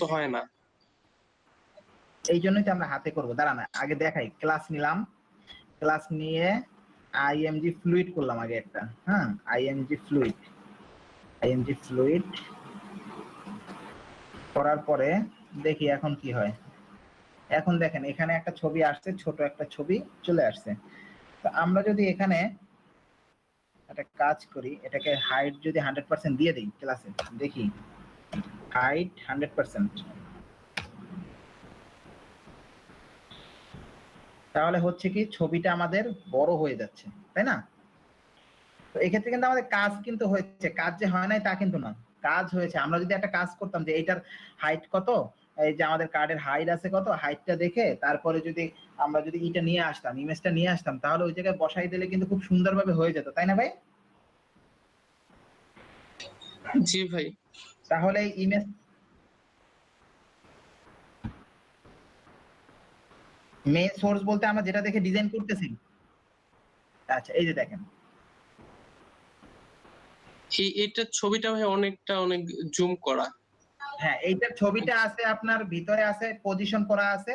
তো হয় না। এই জন্যই তো আমরা হাতে করবো। দাঁড়ান আগে দেখাই, ক্লাস নিলাম, ক্লাস নিয়ে আইএমজি ফ্লুইড করলাম আগে একটা। হ্যাঁ, আইএমজি ফ্লুইড করার পরে দেখি এখন কি হয়। এখন দেখেন এখানে একটা ছবি আসছে, ছোট একটা ছবি চলে আসছে। তো আমরা যদি এখানে একটা কাজ করি, এটাকে হাইট যদি 100% দিয়ে দিই ক্লাসে, দেখি হাইট 100%, তাহলে হচ্ছে কি ছবিটা আমাদের বড় হয়ে যাচ্ছে, তাই না? তো এক্ষেত্রে কিন্তু আমাদের কাজ কিন্তু হয়েছে, কাজ যে হয় নাই তা কিন্তু না, কাজ হয়েছে। আমরা যদি একটা কাজ করতাম যে এইটার হাইট কত, এই যে আমাদের কার্ডের হাইট আছে কত, হাইটটা দেখে তারপরে যদি আমরা যদি এটা নিয়ে আসতাম, ইমেজটা নিয়ে আসতাম, তাহলে ওই জায়গায় বসাই দিলে কিন্তু খুব সুন্দরভাবে হয়ে যেত, তাই না ভাই? জি ভাই। তাহলে এই ইমেজ মেইন সোর্স বলতে আমরা যেটা দেখে ডিজাইন করতেছি। আচ্ছা, এই যে দেখেন, এটার ছবিটা ভাই অনেক জুম করা। হ্যাঁ এইটার ছবিটা আছে আপনার ভিতরে আছে, পজিশন করা আছে,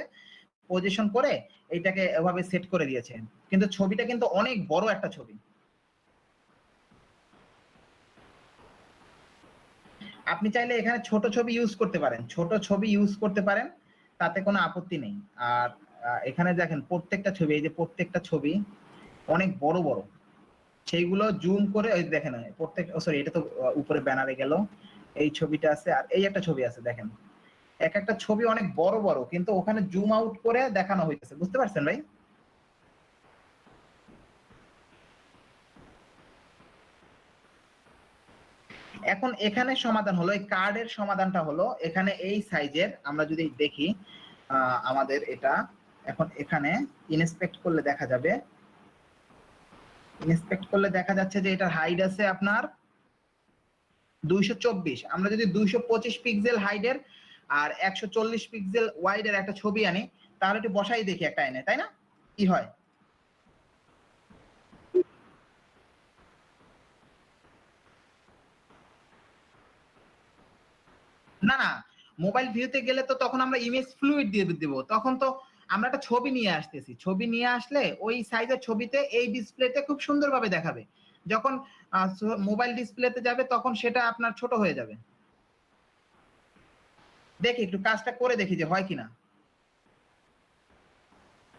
পজিশন করে এইটাকে এভাবে সেট করে দিয়েছে, কিন্তু ছবিটা কিন্তু অনেক বড় একটা ছবি। আপনি চাইলে এখানে ছোট ছবি ইউজ করতে পারেন, ছোট ছবি ইউজ করতে পারেন, তাতে কোনো আপত্তি নেই। আর এখানে দেখেন প্রত্যেকটা ছবি, এই যে প্রত্যেকটা ছবি অনেক বড় বড়, সেইগুলো জুম করে ওই দেখেন প্রত্যেক, সরি এটা তো উপরে ব্যানারে গেল, এই ছবিটা আছে আর এই একটা ছবি আছে, দেখেন এক একটা ছবি অনেক বড় বড়, কিন্তু ওখানে জুম আউট করে দেখানো হইতেছে, বুঝতে পারছেন ভাই? এখন এখানে সমাধান হলো, এই কার্ডের সমাধানটা হলো এখানে এই সাইজের, আমরা যদি দেখি আমাদের এটা এখন এখানে ইনস্পেক্ট করলে দেখা যাবে, ইনস্পেক্ট করলে দেখা যাচ্ছে যে এটার হাইট আছে আপনার 224। আমরা যদি 225 পিক্সেল হাইটের আর 140 পিক্সেল ওয়াইডের একটা ছবি আনি, তাহলে একটু বসাই দেখি একটা এনে, তাই না? কি হয়? না না, মোবাইল ভিউতে গেলে তো তখন আমরা ইমেজ ফ্লুইড দিয়ে দেবো, তখন তো আমরা একটা ছবি নিয়ে আসতেছি, ছবি নিয়ে আসলে ওই সাইজের ছবিতে এই ডিসপ্লেতে খুব সুন্দরভাবে দেখাবে। যখন মোবাইল ডিসপ্লেতে যাবে তখন সেটা আপনার ছোট হয়ে যাবে। দেখি একটু কাজটা করে দেখি যে হয় কিনা।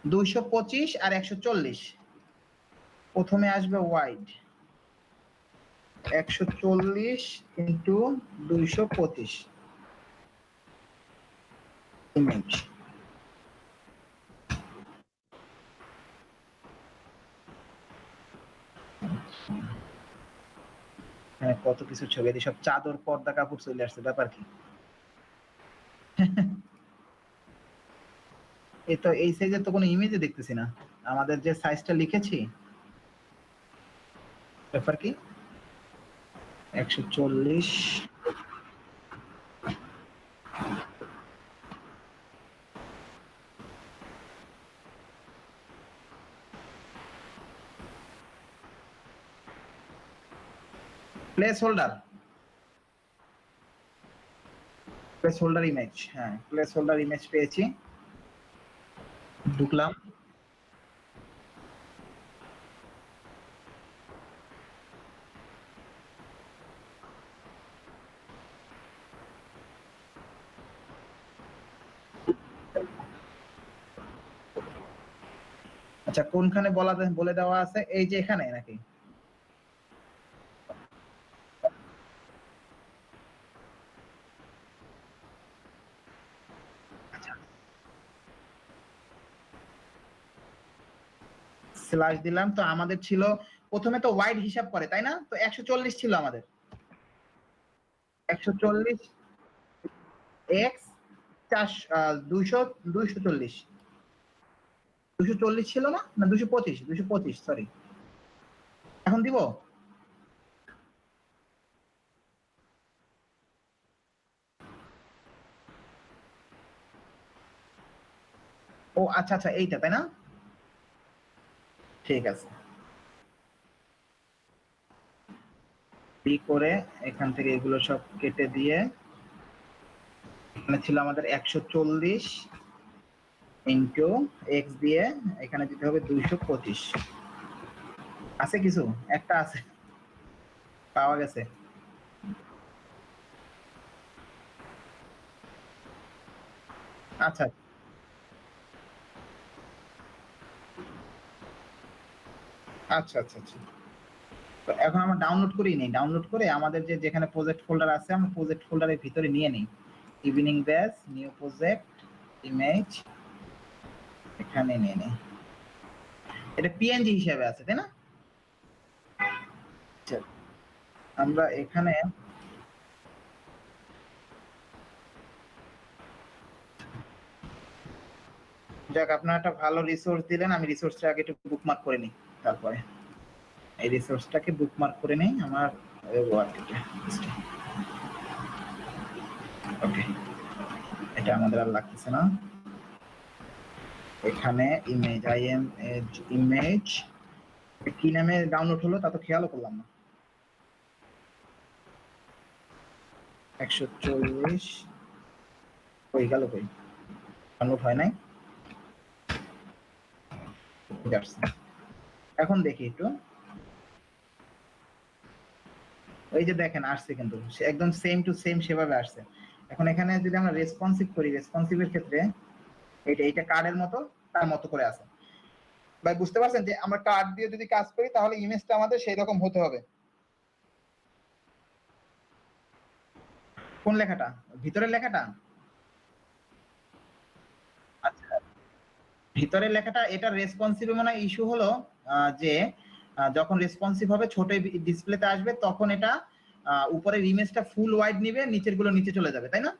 225 আর 140, প্রথমে আসবে ওয়াইড 140 ইন্টু 225 ইমেজ। হ্যাঁ, কত কিছু ছবি, সব চাদর পর্দা কাপড় চলে আসছে, ব্যাপার কি? এই তো এই সাইজের তো কোনো ইমেজে দেখতেছি না, আমাদের যে সাইজটা লিখেছি। ব্যাপার কি? 140 place holder, place holder image, হ্যাঁ প্লেস হোল্ডার ইমেজ পেয়েছি, ঢুকলাম। আচ্ছা কোনখানে বলে দেওয়া আছে, এই যে এখানে নাকি? স্ল্যাশ দিলাম, তো আমাদের ছিল প্রথমে তো ওয়াইড হিসাব করে, তাই না? তো 140 ছিল আমাদের, 140 এক্স 240, 240 ছিল না, না 225, 225 সরি। এখন দিব? ও আচ্ছা আচ্ছা, এইটা তাই না? ঠিক আছে, বি করে এখান থেকে এগুলো সব কেটে দিয়ে এখানে ছিল আমাদের 140 ইনটু এক্স দিয়ে এখানে দিতে হবে 225। আছে কিছু একটা আছে, পাওয়া গেছে। আচ্ছা আচ্ছা আচ্ছা আচ্ছা। তো এখন আমরা ডাউনলোড করেই নেই, ডাউনলোড করে আমাদের যেখানে প্রজেক্ট ফোল্ডার আছে আমরা প্রজেক্ট ফোল্ডারের ভিতরে নিয়ে নিই। Evening batch, new project, image, এখানে নিয়ে নিই। এটা পিএনজি হিসেবে আছে তাই না? আচ্ছা, আমরা এখানে যাক আপনারা একটা ভালো রিসোর্স দিলেন, আমি রিসোর্সটা আগে একটু বুকমার্ক করে নিই, তারপরে এই রিসোর্সটাকে বুকমার্ক করে নেই আমার ওয়ার্কটিতে। ওকে, এটা আমাদের আর লাগতেছে না। এখানে ইমেজ, ইমেজ কি নামে ডাউনলোড হলো তা তো খেয়ালও করলাম না। 140 কই গেল, কই ডাউনলোড হয় নাই। এখন দেখি একটু, ওই যে দেখেন আসছে, কিন্তু একদম সেম টু সেম সেভাবে আসছে। এখন এখানে যদি আমরা রেসপন্সিভ করি, রেসপন্সিভের ক্ষেত্রে এইটা কার্ডের মতো তার মতো করে আছে। ভাই বুঝতে পারছেন যে আমরা কার্ড দিয়ে যদি কাজ করি তাহলে ইমেজটা আমাদের সেই রকম হতে হবে। কোন লেখাটা? ভিতরের লেখাটা? আচ্ছা, ভিতরের লেখাটা এটা রেসপন্সিভ মানে ইস্যু হলো যে যখন রেসপন্সিভ হবে ছোট ডিসপ্লেতে আসবে তখন এটা উপরের ইমেজটা ফুল ওয়াইড নিবে, নিচের গুলো নিচে চলে যাবে, তাই না?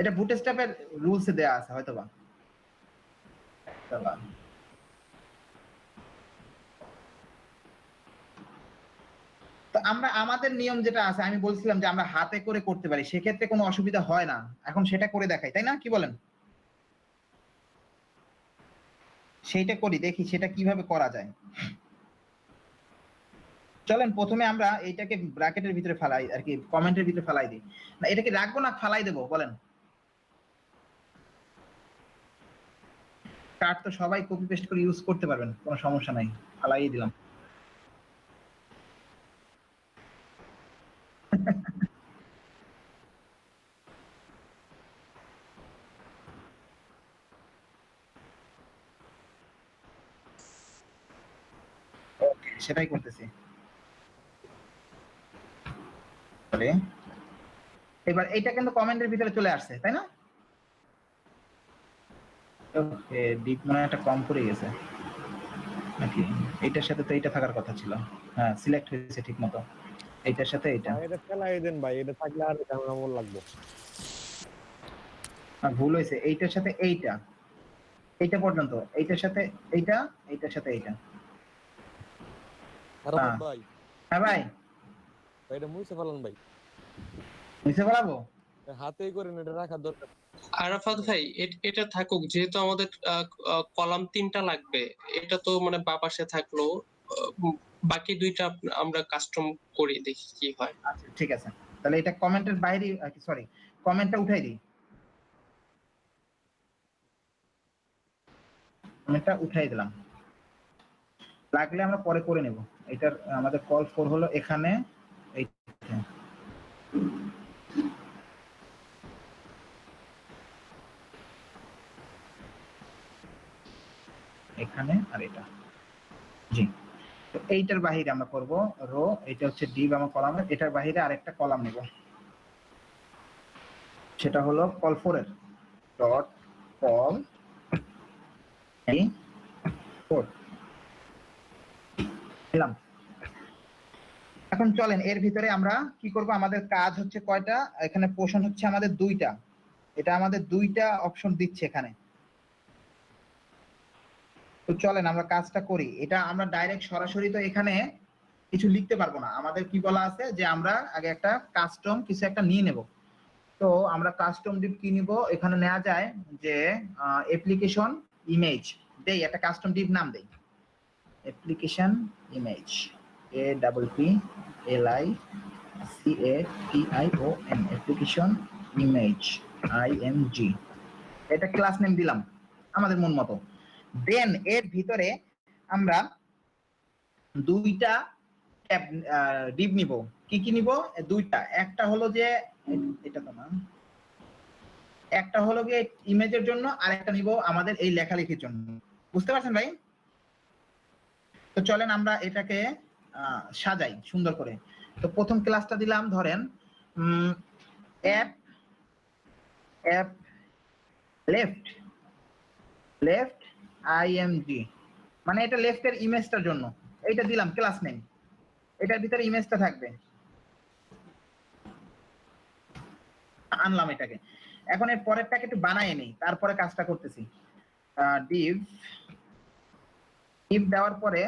এটা বুটস্ট্র্যাপের রুলসে দেয়া আছে হয়তোবা। তো আমরা আমাদের নিয়ম যেটা আছে, আমি বলছিলাম যে আমরা হাতে করে করতে পারি, সেক্ষেত্রে কোনো অসুবিধা হয় না। এখন সেটা করে দেখাই, তাই না? কি বলেন? সেইটা করি, দেখি সেটা কিভাবে করা যায়। চলেন প্রথমে আমরা এইটাকে ব্র্যাকেটের ভিতরে ফেলাই আর কি, কমেন্টের ভিতরে ফেলাই দিই। না এটাকে রাখবো না ফালাই দেবো বলেন? কার্ড তো সবাই কপি পেস্ট করে ইউজ করতে পারবেন, কোনো সমস্যা নাই, ফালাই দিলাম। ওকে, সেটাই করতেছি। এবার এইটা কিন্তু কমেন্টের ভিতরে চলে আসছে, তাই না? ওকে, ডিপ মনে হয় একটা কম পড়ে গেছে নাকি? এইটার সাথে তো এইটা থাকার কথা ছিল। হ্যাঁ, সিলেক্ট হয়েছে ঠিক মতো, এইটার সাথে এইটা। ভাই এটা ফেলাই দেন ভাই, এটা থাকলে আর ঝামেলা মন লাগবে। ভুল হয়েছে, এইটার সাথে এইটা, এইটা পর্যন্ত, এইটার সাথে এইটা, এইটার সাথে এইটা। আরাফাত ভাই, হ্যাঁ ভাই, এটা মুছে ফেলান ভাই, নিচে ফেলাবো? হাতেই করেন, এটা রাখার দরকার। আরাফাত ভাই এটা থাকুক, যেহেতু আমাদের কলাম 3টা লাগবে, এটা তো মানে বাপাসে থাকলো, বাকি 2টা আমরা কাস্টম করি, দেখি কি হয়। আচ্ছা ঠিক আছে, তাহলে এটা কমেন্টের বাইরে, সরি কমেন্টটা উঠাই দিই, কমেন্টটা উঠাই দিলাম, লাগলে আমরা পরে করে নেব। এটার আমাদের কল ফর হলো এখানে, এইটা এখানে আর এটা, জি। তো এইটার বাহিরে আমরা করব রো, এটা হচ্ছে ডিভ আমার কলামের, এটার বাহিরে আরেকটা কলাম নেব, সেটা হলো কল ফর এর ডট কল এই ফর দিলাম। এখন চলেন এর ভিতরে আমরা কি করব, আমাদের কাজ হচ্ছে কয়টা, এখানে পোর্শন হচ্ছে আমাদের 2টা, এটা আমাদের 2টা অপশন দিচ্ছে এখানে। তো চলেন আমরা কাজটা করি, এটা আমরা ডাইরেক্ট সরাসরি তো এখানে কিছু লিখতে পারবো না, আমাদের কি বলা আছে যে আমরা আগে একটা কাস্টম কিছু একটা নিয়ে নেব। তো আমরা কাস্টম ডিভ কি নিব, এখানে নেওয়া যায় যে অ্যাপ্লিকেশন ইমেজ দেই, একটা কাস্টম ডিভ নাম দেই, application image, APPLI CAPION application image IMG, এটা ক্লাস নেম দিলাম আমাদের মন মতো। দেন এর ভিতরে আমরা দুইটা ডিপ নিব। কি কি নিব? দুইটা, একটা হলো যে এটা তো না, একটা হলো গিয়ে ইমেজের জন্য আর একটা নিব আমাদের এই লেখালেখির জন্য। বুঝতে পারছেন ভাই? তো চলেন আমরা এটাকে সাজাই সুন্দর করে। তো প্রথম ক্লাসটা দিলাম ধরেন app app left left IMG, মানে এটা লেফটের ইমেজটার জন্য এইটা দিলাম ক্লাস নেম। এটার ভিতরে ইমেজটা থাকবে, আনলাম এটাকে। এখন এর পরেরটাকে একটু বানায় নেই, তারপরে কাজটা করতেছি। ডিভ ডিভ দেওয়ার পরে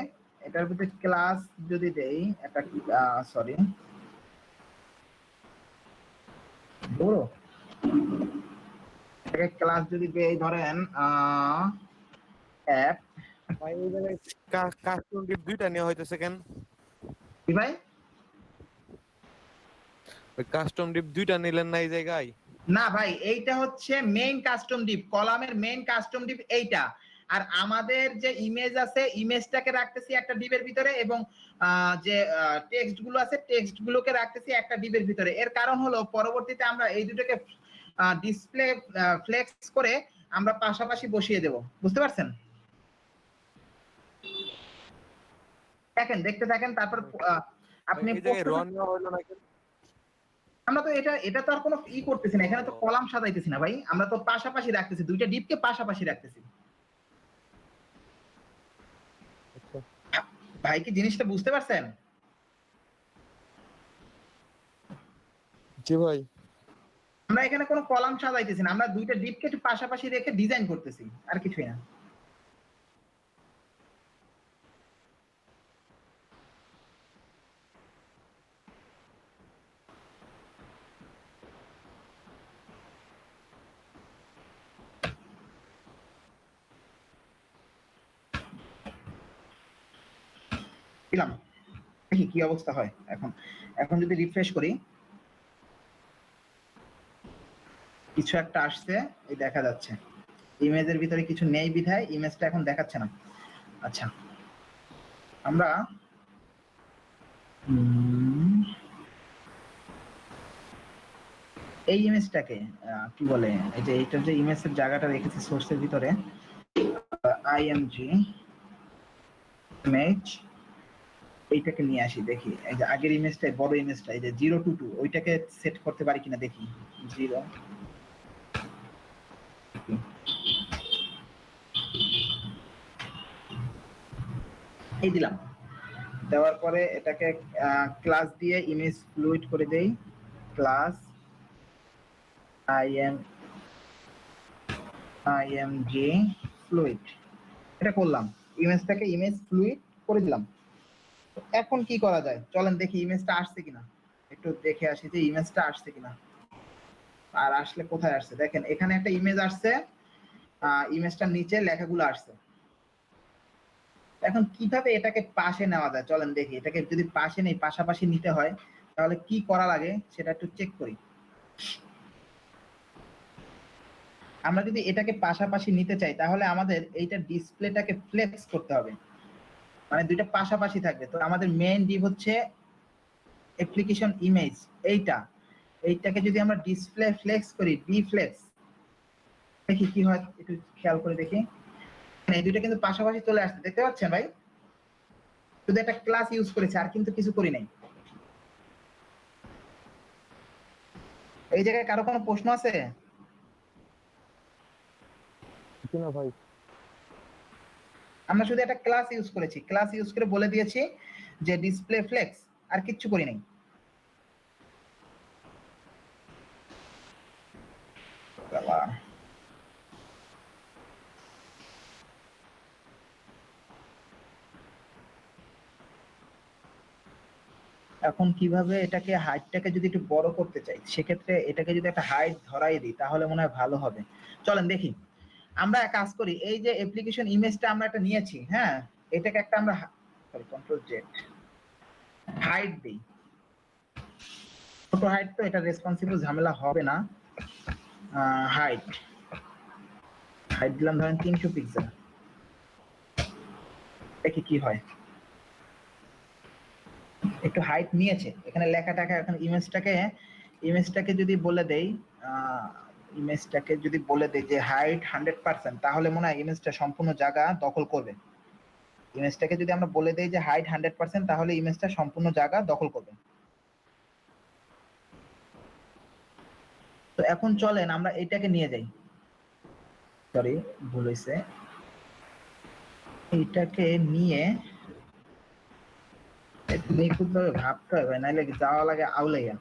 এটার ভিতরে ক্লাস যদি দেই, এটা সরি বড় এটাকে ক্লাস যদি দেই ধরেন অ্যাপ, ভাই এই জায়গায় কাস্টম ডিপ দুইটা নেওয়া হইতেছে কেন? কি ভাই? ওই কাস্টম ডিপ দুইটা নিলেন না এই জায়গায়? না ভাই, এইটা হচ্ছে মেইন কাস্টম ডিপ, কলামের মেইন কাস্টম ডিপ এইটা। আর আমাদের যে ইমেজ আছে ইমেজটাকে রাখতেছি একটা ডিপের ভিতরে, এবং যে টেক্সট গুলো আছে টেক্সট গুলোকে রাখতেছি একটা ডিপের ভিতরে। এর কারণ হলো পরবর্তীতে আমরা এই দুটোকে ডিসপ্লে ফ্লেক্স করে আমরা পাশাপাশি বসিয়ে দেব। বুঝতে পারছেন? দেখেন, দেখতে থাকেন, তারপর আপনি এই জায়গায় রন নেওয়া হলো না কেন? আমরা তো এটা তো আর কোনো করতেছি না, এখানে তো কলাম সাজাইতেছি না ভাই, আমরা তো পাশাপাশি রাখতেছি, দুইটা ডিপকে পাশাপাশি রাখতেছি। ভাই কি জিনিসটা বুঝতে পারছেন? জি ভাই। আমরা এখানে কোনো কলাম সাজাইতেছি না, আমরা দুইটা ডিপকে একটু পাশাপাশি রেখে ডিজাইন করতেছি, আর কিছুই না। দিলাম, দেখি কি অবস্থা হয়। এখন এখন যদি রিফ্রেশ করি, কিছু একটা আসছে, এই দেখা যাচ্ছে। ইমেজের ভিতরে কিছু নেই বিধায় ইমেজটা এখন দেখাচ্ছে না। আচ্ছা, আমরা এই ইমেজটাকে কি বলে, এই যে এইটার যে ইমেজের জায়গাটা রেখেছি সোর্সের ভিতরে, IMG ইমেজ, এইটাকে নিয়ে আসি। দেখি এই যে আগের ইমেজটা, বড় ইমেজটা, এই যে 022 ওইটাকে সেট করতে পারি কিনা দেখি। 0 এই দিলাম। দেওয়ার পরে এটাকে ক্লাস দিয়ে ইমেজ ফ্লুইড করে দেই। ক্লাস IMG ফ্লুইড, এটা করলাম। ইমেজটাকে ইমেজ ফ্লুইড করে দিলাম। এখন কি করা যায় চলেন দেখি ইমেজটা আসছে কিনা, একটু দেখে আসি যে ইমেজটা আসছে কিনা। আর আসলে কোথায় আসছে, দেখেন এখানে একটা ইমেজ আসছে, ইমেজটার নিচে লেখাগুলো আসছে। এখন কিভাবে এটাকে পাশে নেওয়া যায় চলেন দেখি। এটাকে যদি পাশে নেই, পাশাপাশি নিতে হয়, তাহলে কি করা লাগে সেটা একটু চেক করি। আমরা যদি এটাকে পাশাপাশি নিতে চাই তাহলে আমাদের এইটা ডিসপ্লেটাকে ফ্লেক্স করতে হবে, মানে দুইটা পাশাপাশি থাকবে। তো আমাদের মেইন ডিপ হচ্ছে অ্যাপ্লিকেশন ইমেজ, এইটাকে যদি আমরা ডিসপ্লে ফ্লেক্স করি, ডিফ্লেক্স, দেখি কি হয় একটু খেয়াল করে দেখি। এই দুইটা কিন্তু পাশাপাশি চলে আসছে, দেখতে পাচ্ছেন ভাই? শুধু একটা ক্লাস ইউজ করেছে, আর কিন্তু কিছু করি নাই। এই জায়গায় কারো কোনো প্রশ্ন আছে? না ভাই, আমরা শুধু একটা ক্লাস ইউজ করেছি, ক্লাস ইউজ করে বলে দিয়েছি যে ডিসপ্লে ফ্লেক্স, আর কিচ্ছু করি নাই। এখন কিভাবে এটাকে হাইটটাকে যদি একটু বড় করতে চাই, সেক্ষেত্রে এটাকে যদি একটা হাইট ধরাই দিই তাহলে মনে হয় ভালো হবে। চলেন দেখি। আমরা এক কাজ করি, এই যে অ্যাপ্লিকেশন ইমেজটা আমরা একটা নিয়েছি, হ্যাঁ, এটাকে একটা আমরা সরি কন্ট্রোল জেড হাইট দিই। ছোট হাইট তো এটা রেসপন্সিবল, ঝামেলা হবে না। হাইট হাইট দিলাম ধরেন 300 পিক্সেল, দেখি কি হয়। একটু হাইট নিয়েছে এখানে লেখাটাকে, এখন ইমেজটাকে যদি বলে দেই, ইমেজটাকে যদি বলে দেই যে হাইট 100%, তাহলে মনে হয় ইমেজটা সম্পূর্ণ জায়গা দখল করবে। ইমেজটাকে যদি আমরা বলে দেই যে হাইট 100%, তাহলে ইমেজটা সম্পূর্ণ জায়গা দখল করবে। তো এখন চলেন আমরা এটাকে নিয়ে যাই, সরি ভুল হয়েছে, এইটাকে নিয়ে নিখুঁতভাবে ভাবতে হবে, নাইলে যাওয়া লাগে আউলাইয়া।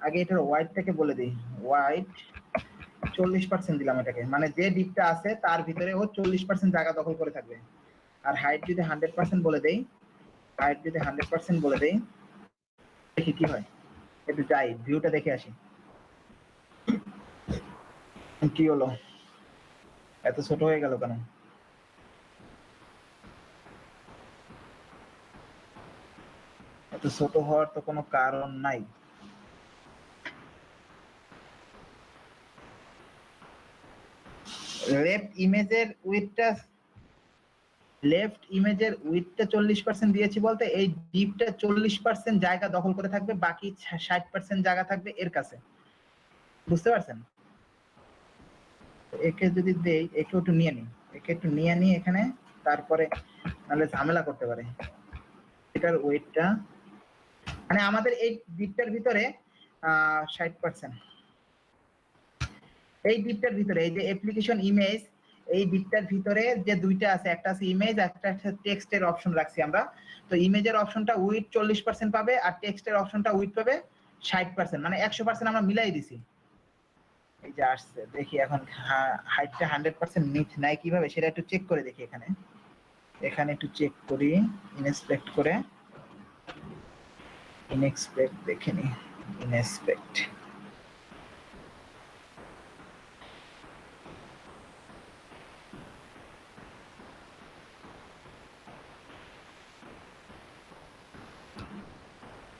আগে এটার ওয়াইডটাকে বলে দিই, ওয়াইড 40% দিলাম এটাকে, মানে যে ডিপটা আছে তার ভিতরে ও 40% জায়গা দখল করে থাকবে। আর হাইট যদি 100% বলে দেই, দেখি কি হয়। একটু যাই ভিউটা দেখে আসি কি হলো, এত ছোট হয়ে গেল কেন? এত ছোট হওয়ার তো কোনো কারণ নাই। লেফট ইমেজের উইডথটা 40% দিয়েছি বলতে এই ডিপটা 40% জায়গা দখল করে থাকবে, বাকি 60% জায়গা থাকবে এর কাছে। বুঝতে পারছেন? একে যদি দেই, একে একটু নিয়ে নিই এখানে, তারপরে নাহলে ঝামেলা করতে পারে। এটার ওয়েটটা মানে আমাদের এই ডিপটার ভিতরে 60%, এই ডিপটার ভিতরে এই যে অ্যাপ্লিকেশন ইমেজ, এই ডিপটার ভিতরে যে দুইটা আছে, একটা আছে ইমেজ, একটা আছে টেক্সটের অপশন রাখছি আমরা। তো ইমেজের অপশনটা উইথ 40% পাবে আর টেক্সটের অপশনটা উইথ পাবে 60%, মানে 100% আমরা মিলাই দিছি। এই যে আসছে, দেখি এখন হাইটটা 100% নিট নাই কিভাবে সেটা একটু চেক করে দেখি। এখানে একটু চেক করি, ইনস্পেক্ট করে, দেখে নি, ইনস্পেক্ট।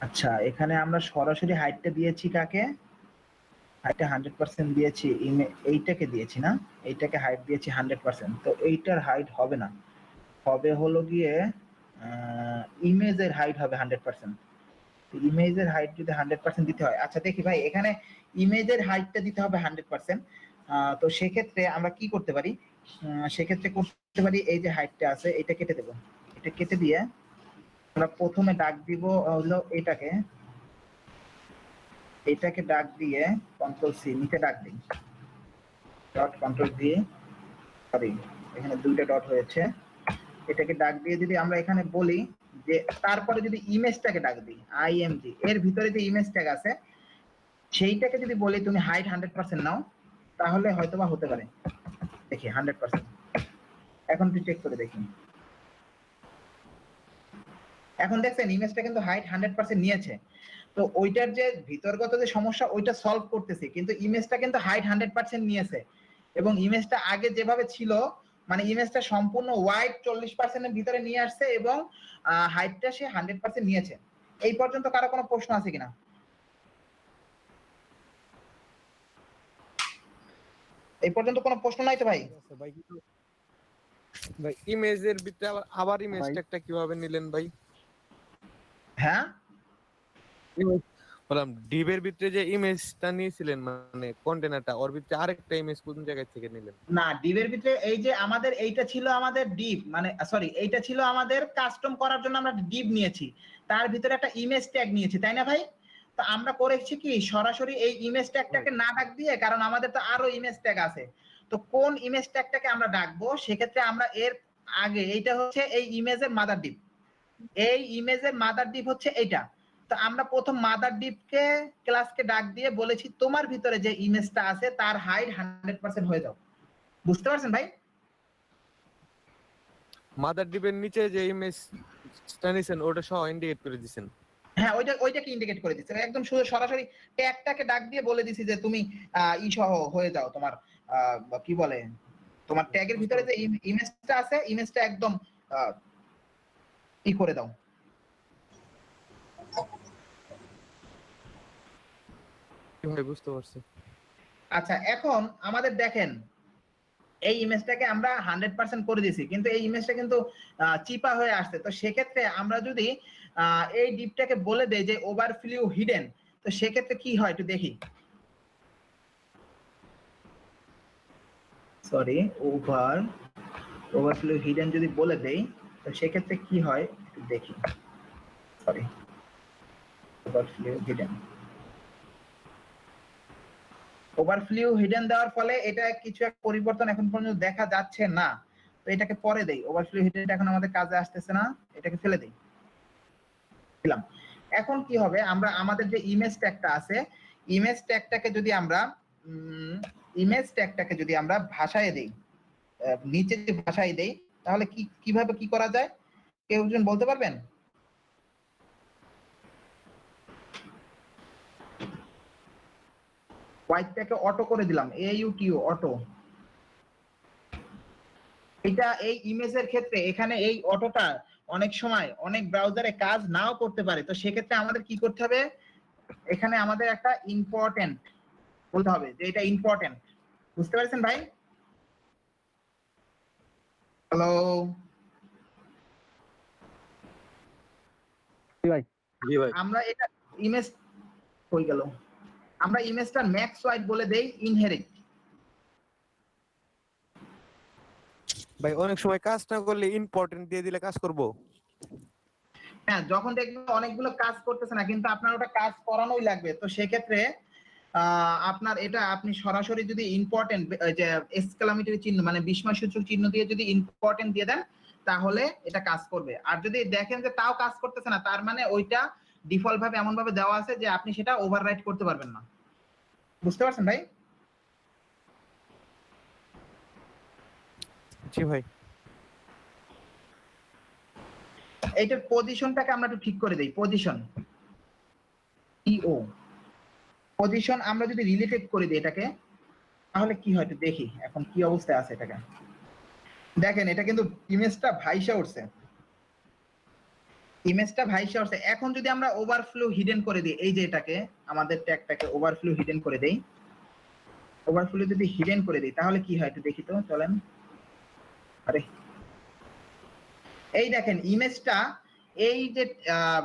আচ্ছা, এখানে আমরা সরাসরি হাইটটা দিয়েছি কাকে? হাইটটা 100% দিয়েছি, এইটাকে দিয়েছি না, এইটাকে হাইট দিয়েছি 100%। তো এইটার হাইট হবে না, হবে হলো গিয়ে ইমেজের হাইট হবে 100%। ইমেজের হাইট যদি 100% দিতে হয়, আচ্ছা দেখি ভাই, এখানে ইমেজের হাইটটা দিতে হবে 100%। তো সেক্ষেত্রে আমরা কি করতে পারি? সেক্ষেত্রে করতে পারি, এই যে হাইটটা আছে এটা কেটে দেবো, এটা কেটে দিয়ে আমরা প্রথমে ডাক দিব হলো এটাকে ডাক দিয়ে কন্ট্রোল সি, নিচে ডাক দিই, ডট কন্ট্রোল ভি, সরি এখানে দুইটা ডট হয়েছে। এটাকে ডাক দিয়ে যদি আমরা এখানে বলি যে, তারপরে যদি ইমেজটাকে ডাক দিই আইএমজি, এর ভিতরে যে ইমেজ ট্যাগ আছে সেইটাকে যদি বলি তুমি হাইট 100% নাও, তাহলে হয়তোবা হতে পারে। দেখি 100%, এখন একটু চেক করে দেখি। এখন দেখছেন ইমেজটা কিন্তু হাইট 100% নিয়েছে। তো ওইটার যে ভিতরগত যে সমস্যা ওইটা সলভ করতেছে, কিন্তু ইমেজটা কিন্তু হাইট 100% নিয়েছে। এবং ইমেজটা আগে যেভাবে ছিল, মানে ইমেজটা সম্পূর্ণ ওয়াইড 40% এর ভিতরে নিয়ে আসছে এবং হাইটটা সে 100% নিয়েছে। এই পর্যন্ত কারো কোনো প্রশ্ন আছে কিনা? এই পর্যন্ত কোনো প্রশ্ন নাই তো ভাই? ভাই কিন্তু ভাই ইমেজের ভিতরে আবার ইমেজ ভাই ট্যাগটা কিভাবে নিলেন ভাই? হ্যাঁ, বললাম ডিবের ভিতরে যে ইমেজটা নিয়েছিলেন, মানে কন্টেনারটা, ওর ভিতরে আরেকটা ইমেজ কোন জায়গা থেকে নিলেন? না ডিভের ভিতরে এই যে আমাদের এইটা ছিল আমাদের ডিভ, মানে সরি এইটা ছিল আমাদের কাস্টম করার জন্য আমরা ডিভ নিয়েছি, তার ভিতরে একটা ইমেজ ট্যাগ নিয়েছি, তাই না ভাই? তো আমরা করেছি কি সরাসরি এই ইমেজ ট্যাগটাকে না ডাক দিয়ে, কারণ আমাদের তো আরো ইমেজ ট্যাগ আছে। তো কোন ইমেজ ট্যাগটাকে আমরা ডাকবো, সেক্ষেত্রে আমরা এর আগে, এইটা হচ্ছে এই ইমেজের মাদার ডিভ, এই ইমেজের মাদার ডিভ হচ্ছে এইটা। তো আমরা প্রথম মাদার ডিভকে ক্লাসকে ডাক দিয়ে বলেছি তোমার ভিতরে যে ইমেজটা আছে তার হাইট 100% হয়ে যাও। বুঝতে পারছেন ভাই? মাদার ডিবের নিচে যে ইমেজটা নিছেন ওটা সহ ইন্ডিকেট করে দিছেন? হ্যাঁ, ওইটাকে ইন্ডিকেট করে দিচ্ছে, একদম শুধু সরাসরি ট্যাগটাকে ডাক দিয়ে বলে দিছি যে তুমি ই সহ হয়ে যাও, তোমার কি বলে, তোমার ট্যাগের ভিতরে যে ইমেজটা আছে ইমেজটা একদম ই করে দাও। ভাই বুঝতে পারছি। আচ্ছা, এখন আমাদের দেখেন এই ইমেজটাকে আমরা 100% করে দিয়েছি, কিন্তু এই ইমেজটা কিন্তু চিপা হয়ে আসছে। তো সেক্ষেত্রে আমরা যদি এই ডিপটাকে বলে দেই যে ওভারফ্লো হিডেন, তো সেক্ষেত্রে কি হয় একটু দেখি। সরি, ওভারফ্লো হিডেন যদি বলে দেই তো সেক্ষেত্রে কি হয় একটু দেখি। সরি, ওভারফ্লো হিডেন দেওয়ার ফলে এটা কিছু এক পরিবর্তন এখন পর্যন্ত দেখা যাচ্ছে না। তো এটাকে পরে দেই, ওভারফ্লো হিডেন এখন আমাদের কাজে আসতেছে না, এটাকে ফেলে দেই, দিলাম। এখন কি হবে, আমরা আমাদের যে ইমেজ ট্যাগটা আছে, ইমেজ ট্যাগটাকে যদি আমরা ভাষায় দেই, নিচে যদি ভাষায় দেই, তাহলে কিভাবে কি করা যায় কেউ একজন বলতে পারবেন? হোয়াইটটাকে অটো করে দিলাম, AUTO অটো। এটা এই ইমেজের ক্ষেত্রে এখানে এই অটোটা অনেক সময় অনেক ব্রাউজারে কাজ নাও করতে পারে। তো সেক্ষেত্রে আমাদের কি করতে হবে, এখানে আমাদের একটা ইম্পর্টেন্ট বলতে হবে যে এটা ইম্পর্টেন্ট। বুঝতে পারছেন ভাই? হ্যালো ভাই। জি ভাই। আমরা এটা ইমেজ হয়ে গেল, আমরা ইমেজটা ম্যাক্স ওয়াইড বলে দেই ইনহেরিট। ভাই অনেক সময় কাজ না করলে ইম্পর্টেন্ট দিয়ে দিলে কাজ করব। হ্যাঁ, যখন দেখবেন অনেকগুলো কাজ করতেছে না কিন্তু আপনার ওটা কাজ করানোই লাগবে, তো সেক্ষেত্রে আপনার এটা আপনি সরাসরি যদি ইম্পর্টেন্ট যে এক্সক্লামেটরি চিহ্ন মানে বিস্ময়সূচক চিহ্ন দিয়ে যদি ইম্পর্টেন্ট দিয়ে দেন তাহলে এটা কাজ করবে। আর যদি দেখেন যে তাও কাজ করতেছে না, তার মানে ওইটা ডিফল্ট ভাবে এমন ভাবে দেওয়া আছে যে আপনি সেটা ওভাররাইট করতে পারবেন না। বুঝতে পারছেন ভাই? জি ভাই। এইটার পজিশনটাকে আমরা একটু ঠিক করে দেই, পজিশন আমরা যদি রিলেটেড করে দিই এটাকে, তাহলে কি হয় একটু দেখি এখন কি অবস্থায় আছে এটাকে। দেখেন এটা কিন্তু ইমেজটা ভাইসা উঠছে, এখন যদি আমরা ওভারফ্লো হিডেন করে দিই, এই যে এটাকে আমাদের ট্যাগটাকে ওভারফ্লো হিডেন করে দেই, ওভারফ্লো যদি হিডেন করে দিই তাহলে কি হয় একটু দেখি তো, চলেন। আরে এই দেখেন ইমেজটা, এই যে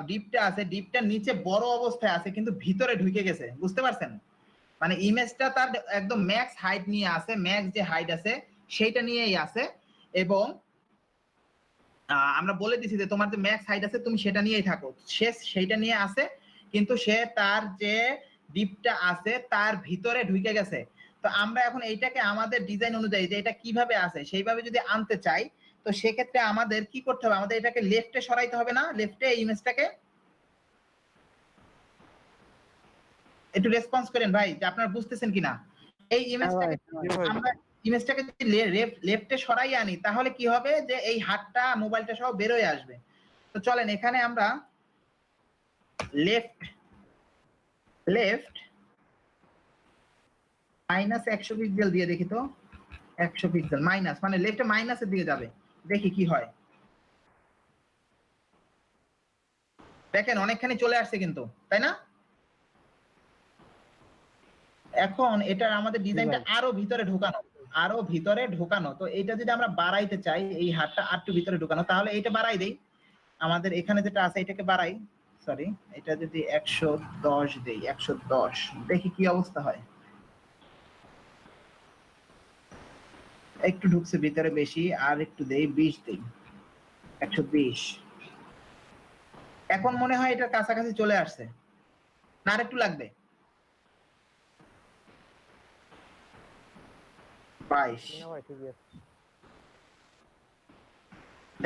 ডিপটা আছে, ডিপটার নিচে বড় অবস্থায় আছে কিন্তু ভিতরে ঢুকে গেছে। বুঝতে পারছেন? মানে ইমেজটা তার একদম ম্যাক্স হাইট নিয়ে আছে, ম্যাক্স যে হাইট আছে সেইটা নিয়েই আছে, এবং আমরা বলে দিছি যে তোমার যে ম্যাক্স হাইট আছে তুমি সেটা নিয়েই থাকো, সে সেইটা নিয়ে আছে কিন্তু সে তার যে ডিপটা আছে তার ভিতরে ঢুকে গেছে। তো আমরা এখন এইটাকে আমাদের ডিজাইন অনুযায়ী যে এটা কিভাবে আছে সেইভাবে যদি আনতে চাই, তো সেক্ষেত্রে আমাদের কি করতে হবে, আমাদের এটাকে লেফটে সরাইতে হবে না, লেফটে ইমেজটাকে একটু রেসপন্স করেন ভাই যে আপনারা বুঝতেছেন কিনা। এই ইমেজটাকে আমরা ইমেজটাকে যদি লেফটে সরাই আনি তাহলে কি হবে যে এই হাতটা মোবাইলটা সহ বের হয়ে আসবে। তো চলেন এখানে আমরা লেফট -100 পিক্সেল দিয়ে দেখি তো, 100 পিক্সেল মাইনাস মানে লেফটে মাইনাসের দিকে যাবে, দেখি কি হয়। দেখেন অনেকখানি চলে আসছে কিন্তু, তাই না? এখন এটা আমাদের ডিজাইনটা আরো ভিতরে ঢোকানো, তো এটা যদি আমরা বাড়াইতে চাই এই হাতটা আরটু ভিতরে ঢোকানো, তাহলে এইটা বাড়াই দেই, আমাদের এখানে যেটা আছে এটাকে বাড়াই, সরি এটা যদি 110 দেই, 110 দেখি কি অবস্থা হয়। একটু ঢুকছে ভিতরে বেশি, আর একটু দেই 20 দেই, 120। এখন মনে হয় এটা কাছাকাছি চলে আসছে, না আর একটু লাগবে? 22।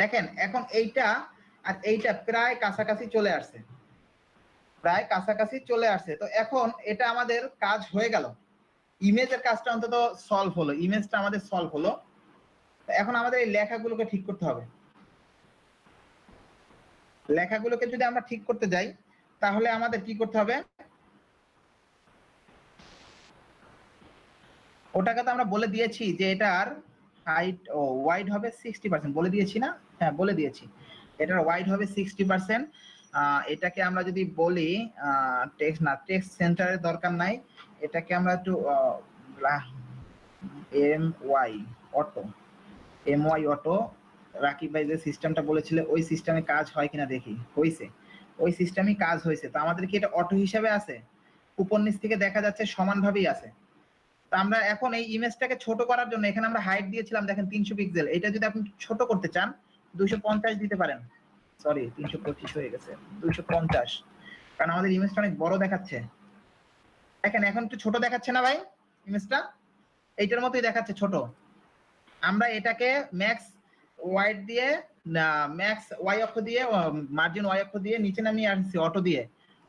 দেখেন এখন এইটা আর এইটা প্রায় কাছাকাছি চলে আসছে, তো এখন এটা আমাদের কাজ হয়ে গেল, ইমেজের কাজটা অন্তত সলভ হলো, ইমেজটা আমাদের সলভ হলো। এখন আমাদের এই লেখাগুলোকে ঠিক করতে হবে, লেখাগুলোকে যদি আমরা ঠিক করতে যাই তাহলে আমাদের কি করতে হবে, ওটাকে তো আমরা বলে দিয়েছি যে এটার হাইট ও ওয়াইড হবে 60%, বলে দিয়েছি না? হ্যাঁ বলে দিয়েছি, এটার ওয়াইড হবে 60%, এটাকে আমরা যদি বলি টেক্সট সেন্টারের দরকার নাই, এটাকে আমরা একটু এম ওয়াই অটো রাকিব ভাই যে সিস্টেমটা বলেছিল ওই সিস্টেমে কাজ হয় কিনা দেখি। হয়েছে, ওই সিস্টেমই কাজ হয়েছে। তো আমাদের কি এটা অটো হিসাবে আছে? উপর নিচ থেকে দেখা যাচ্ছে সমানভাবেই আছে। তো আমরা এখন এই ইমেজটাকে ছোট করার জন্য এখানে আমরা হাইট দিয়েছিলাম দেখেন 300 পিক্সেল। এটা যদি আপনি ছোট করতে চান 250 দিতে পারেন। সরি 325 হয়ে গেছে, 250, কারণ আমাদের ইমেজটা অনেক বড় দেখাচ্ছে। দেখেন এখন একটু ছোট দেখাচ্ছে না ভাই ইমেজটা? এইটার মতোই দেখাচ্ছে ছোট। আমরা এটাকে ম্যাক্স ওয়াইড দিয়ে ম্যাক্স ওয়াই অক্ষ দিয়ে মার্জিন ওয়াই অক্ষ দিয়ে নিচে নামিয়ে আসছি অটো দিয়ে।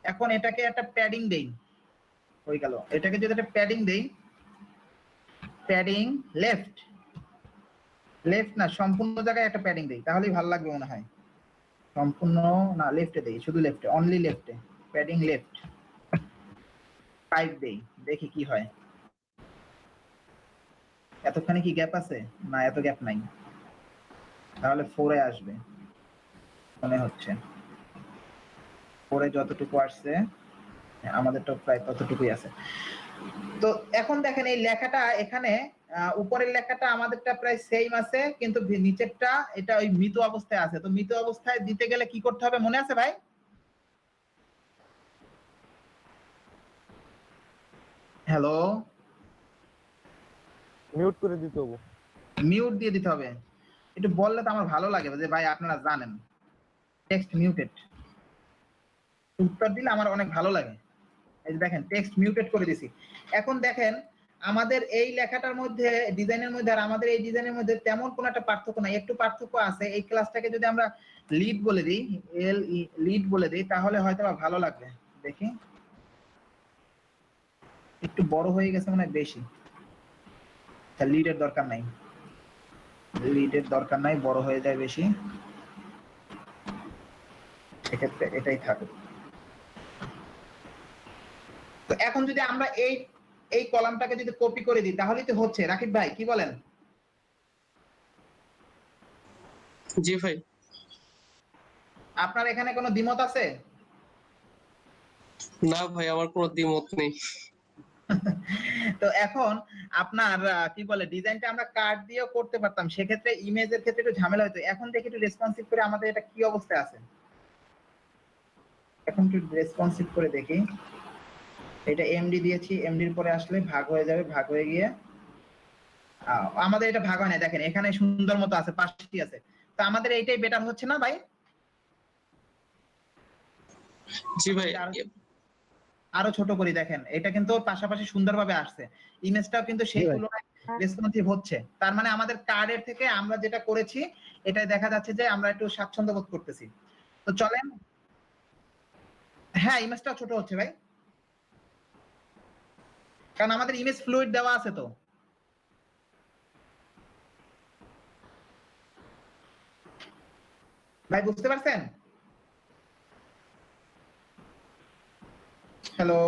এখন এটাকে একটা প্যাডিং দেই, হয়ে গেল। এটাকে যদি একটা প্যাডিং দেই, প্যাডিং লেফট না সম্পূর্ণ জায়গায় একটা প্যাডিং দেই, তাহলেই ভালো লাগবে মনে হয়। সম্পূর্ণ না, লেফটে দেই, শুধু লেফটে, অনলি লেফটে, প্যাডিং লেফট 5 দেই, দেখি কি হয়। এতখানি কি গ্যাপ আছে? না, এত গ্যাপ নাই, তাহলে 4 এ আসবে মনে হচ্ছে। 4 এ যতটুকু আসছে আমাদেরটা প্রায় ততটুকুই আছে। তো এখন দেখেন এই লেখাটা এখানে উপরের লেখাটা আমাদেরটা প্রায় সেম আছে, কিন্তু নিচেরটা এটা ওই মৃত অবস্থায় আছে। তো মৃত অবস্থায় দিতে গেলে কি করতে হবে মনে আছে ভাই? হ্যালো, মিউট করে দিতে হবে। মিউট দিয়ে দিতে হবে। একটু বললে তো আমার ভালো লাগে যে ভাই আপনারা জানেন। টেক্সট মিউটেড, উত্তর দিলে আমার অনেক ভালো লাগে। এই যে দেখেন টেক্সট মিউটেড করে দিছি। এখন দেখেন আমাদের এই লেখাটার মধ্যে ডিজাইনের মধ্যে আর আমাদের এই ডিজাইনের মধ্যে তেমন কোনো একটা পার্থক্য নাই, একটু পার্থক্য আছে। এই ক্লাসটাকে যদি আমরা লিড বলে দিই, লিড বলে দিই, তাহলে হয়তো ভালো লাগবে। দেখি একটু বড় হয়ে গেছে মনে হয় বেশি। লিডের দরকার নাই, লিডের দরকার নাই, বড় হয়ে যায় বেশি, সেক্ষেত্রে এটাই থাকুক। তো এখন যদি আমরা এই কলামটাকে যদি কপি করে দিই তাহলেই তো হচ্ছে। রাকিব ভাই কি বলেন? জি ভাই। আপনার এখানে কোনো দ্বিমত আছে? না ভাই, আমার কোনো দ্বিমত নেই। তো এখন আপনার কি বলে ডিজাইনটা আমরা কার্ড দিয়েও করতে পারতাম, সেক্ষেত্রে ইমেজের ক্ষেত্রে একটু ঝামেলা হতো। এখন দেখি একটু রেসপন্সিভ করে আমাদের এটা কি অবস্থায় আছে। এখন একটু রেসপন্সিভ করে দেখি। এটা এমডি দিয়েছি, এমডির পরে আসলে ভাগ হয়ে যাবে, ভাগ হয়ে গিয়ে আমাদের এটা ভাগ হয় না। দেখেন এখানে সুন্দর মতো আছে, 5টি আছে। তো আমাদের এইটাই বেটার হচ্ছে না ভাই? জি ভাই। আরো ছোট করি, দেখেন এটা কিন্তু পাশাপাশি সুন্দরভাবে আসছে, ইমেজটাও কিন্তু সেই তুলনায় রেসপন্সিভ হচ্ছে। তার মানে আমাদের কার্ডের থেকে আমরা যেটা করেছি এটাই দেখা যাচ্ছে যে আমরা একটু স্বাচ্ছন্দ্য বোধ করতেছি। তো চলেন, হ্যাঁ ইমেজটাও ছোট হচ্ছে ভাই, কারণ আমাদের ইমেজ ফ্লুইড দেওয়া আছে। তো ভাই বুঝতে পারছেন? হ্যালো,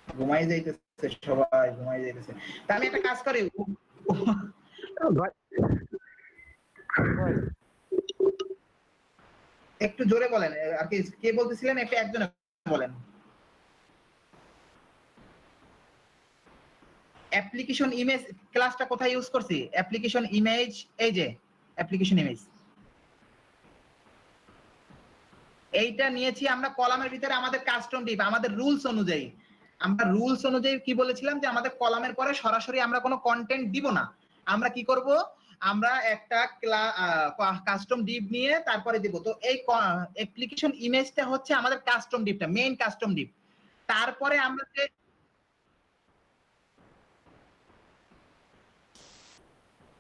ঘুমাই যাইতেছে সবাই, ঘুমাই যাইতেছে। তা আমি একটা কাজ করি, একটু জোরে বলেন আর কি, কে বলতেছিলেন একটু একজনে বলেন। অ্যাপ্লিকেশন ইমেজ ক্লাসটা কোথায় ইউজ করছি? অ্যাপ্লিকেশন ইমেজ, এই যে অ্যাপ্লিকেশন ইমেজ, এইটা নিয়েছি আমরা কলামের ভিতরে আমাদের কাস্টম ডিপ, আমাদের রুলস অনুযায়ী। আমরা রুলস অনুযায়ী কি বলেছিলাম যে আমাদের কলামের পরে সরাসরি আমরা কোনো কন্টেন্ট দিব না। আমরা কি করব, আমরা একটা কাস্টম ডিপ নিয়ে তারপরে দিব। তো এই অ্যাপ্লিকেশন ইমেজটা হচ্ছে আমাদের কাস্টম ডিপটা, মেইন কাস্টম ডিপ। তারপরে আমরা যে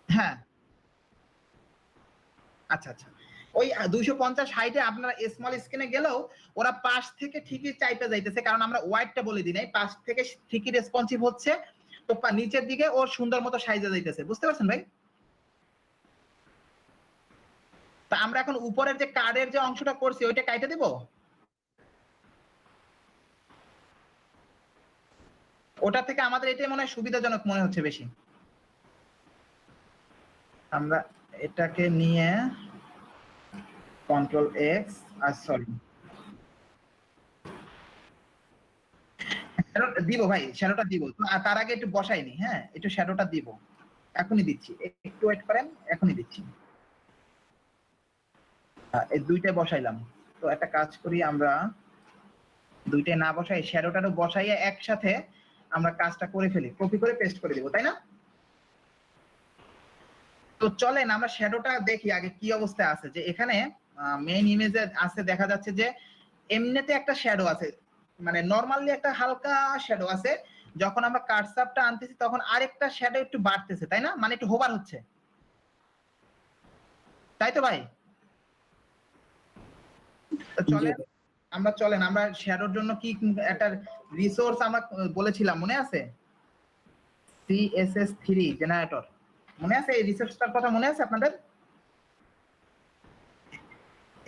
হ্যাঁ, আচ্ছা আচ্ছা, ওই 250 হাইটে আপনারা স্মল স্ক্রিনে গেলেও ওরা পাশ থেকে ঠিকই চাইতে যাইতেছে, কারণ আমরা ওয়াইডটা বলে দিই নাই, পাশ থেকে ঠিকই রেসপন্সিভ হচ্ছে। তো নিচের দিকে ওর সুন্দর মতো সাইজে যাইতেছে, বুঝতে পারছেন ভাই? তা আমরা এখন উপরের যে কার্ডের যে অংশটা করছি ওইটা কাইটে দিব, ওটা থেকে আমাদের এটাই মনে হয় সুবিধাজনক মনে হচ্ছে বেশি। আমরা এটাকে নিয়ে কন্ট্রোল এক্স, আর সরি দিব ভাই, শ্যাডোটা দিব তো, তার আগে একটু বসাইনি। হ্যাঁ, একটু শ্যাডোটা দিব, এখনই দিচ্ছি, একটু ওয়েট করেন, এখনই দিচ্ছি। এই দুইটাই বসাইলাম। তো একটা কাজ করি, আমরা দুইটাই না বসাই, শ্যাডোটারও বসাইয়া একসাথে আমরা কাজটা করে ফেলি, কপি করে পেস্ট করে দিব, তাই না? তো চলেন আমরা শ্যাডোটা দেখি আগে কি অবস্থায় আছে। যে এখানে মেইন ইমেজে আছে, দেখা যাচ্ছে যে এমনিতে একটা শ্যাডো আছে, মানে নরমালি একটা হালকা শ্যাডো আছে। যখন আমরা কার্সারটা আনতেছি তখন আরেকটা শ্যাডো একটু বাড়তেছে, তাই না? মানে একটু হোভার হচ্ছে, তাই তো ভাই? তো চলেন আমরা শ্যাডোর জন্য কি একটা রিসোর্স আমরা বলেছিলাম, মনে আছে? CSS3 জেনারেটর, মনে আছে? এই রিসোর্সটার কথা মনে আছে আপনাদের?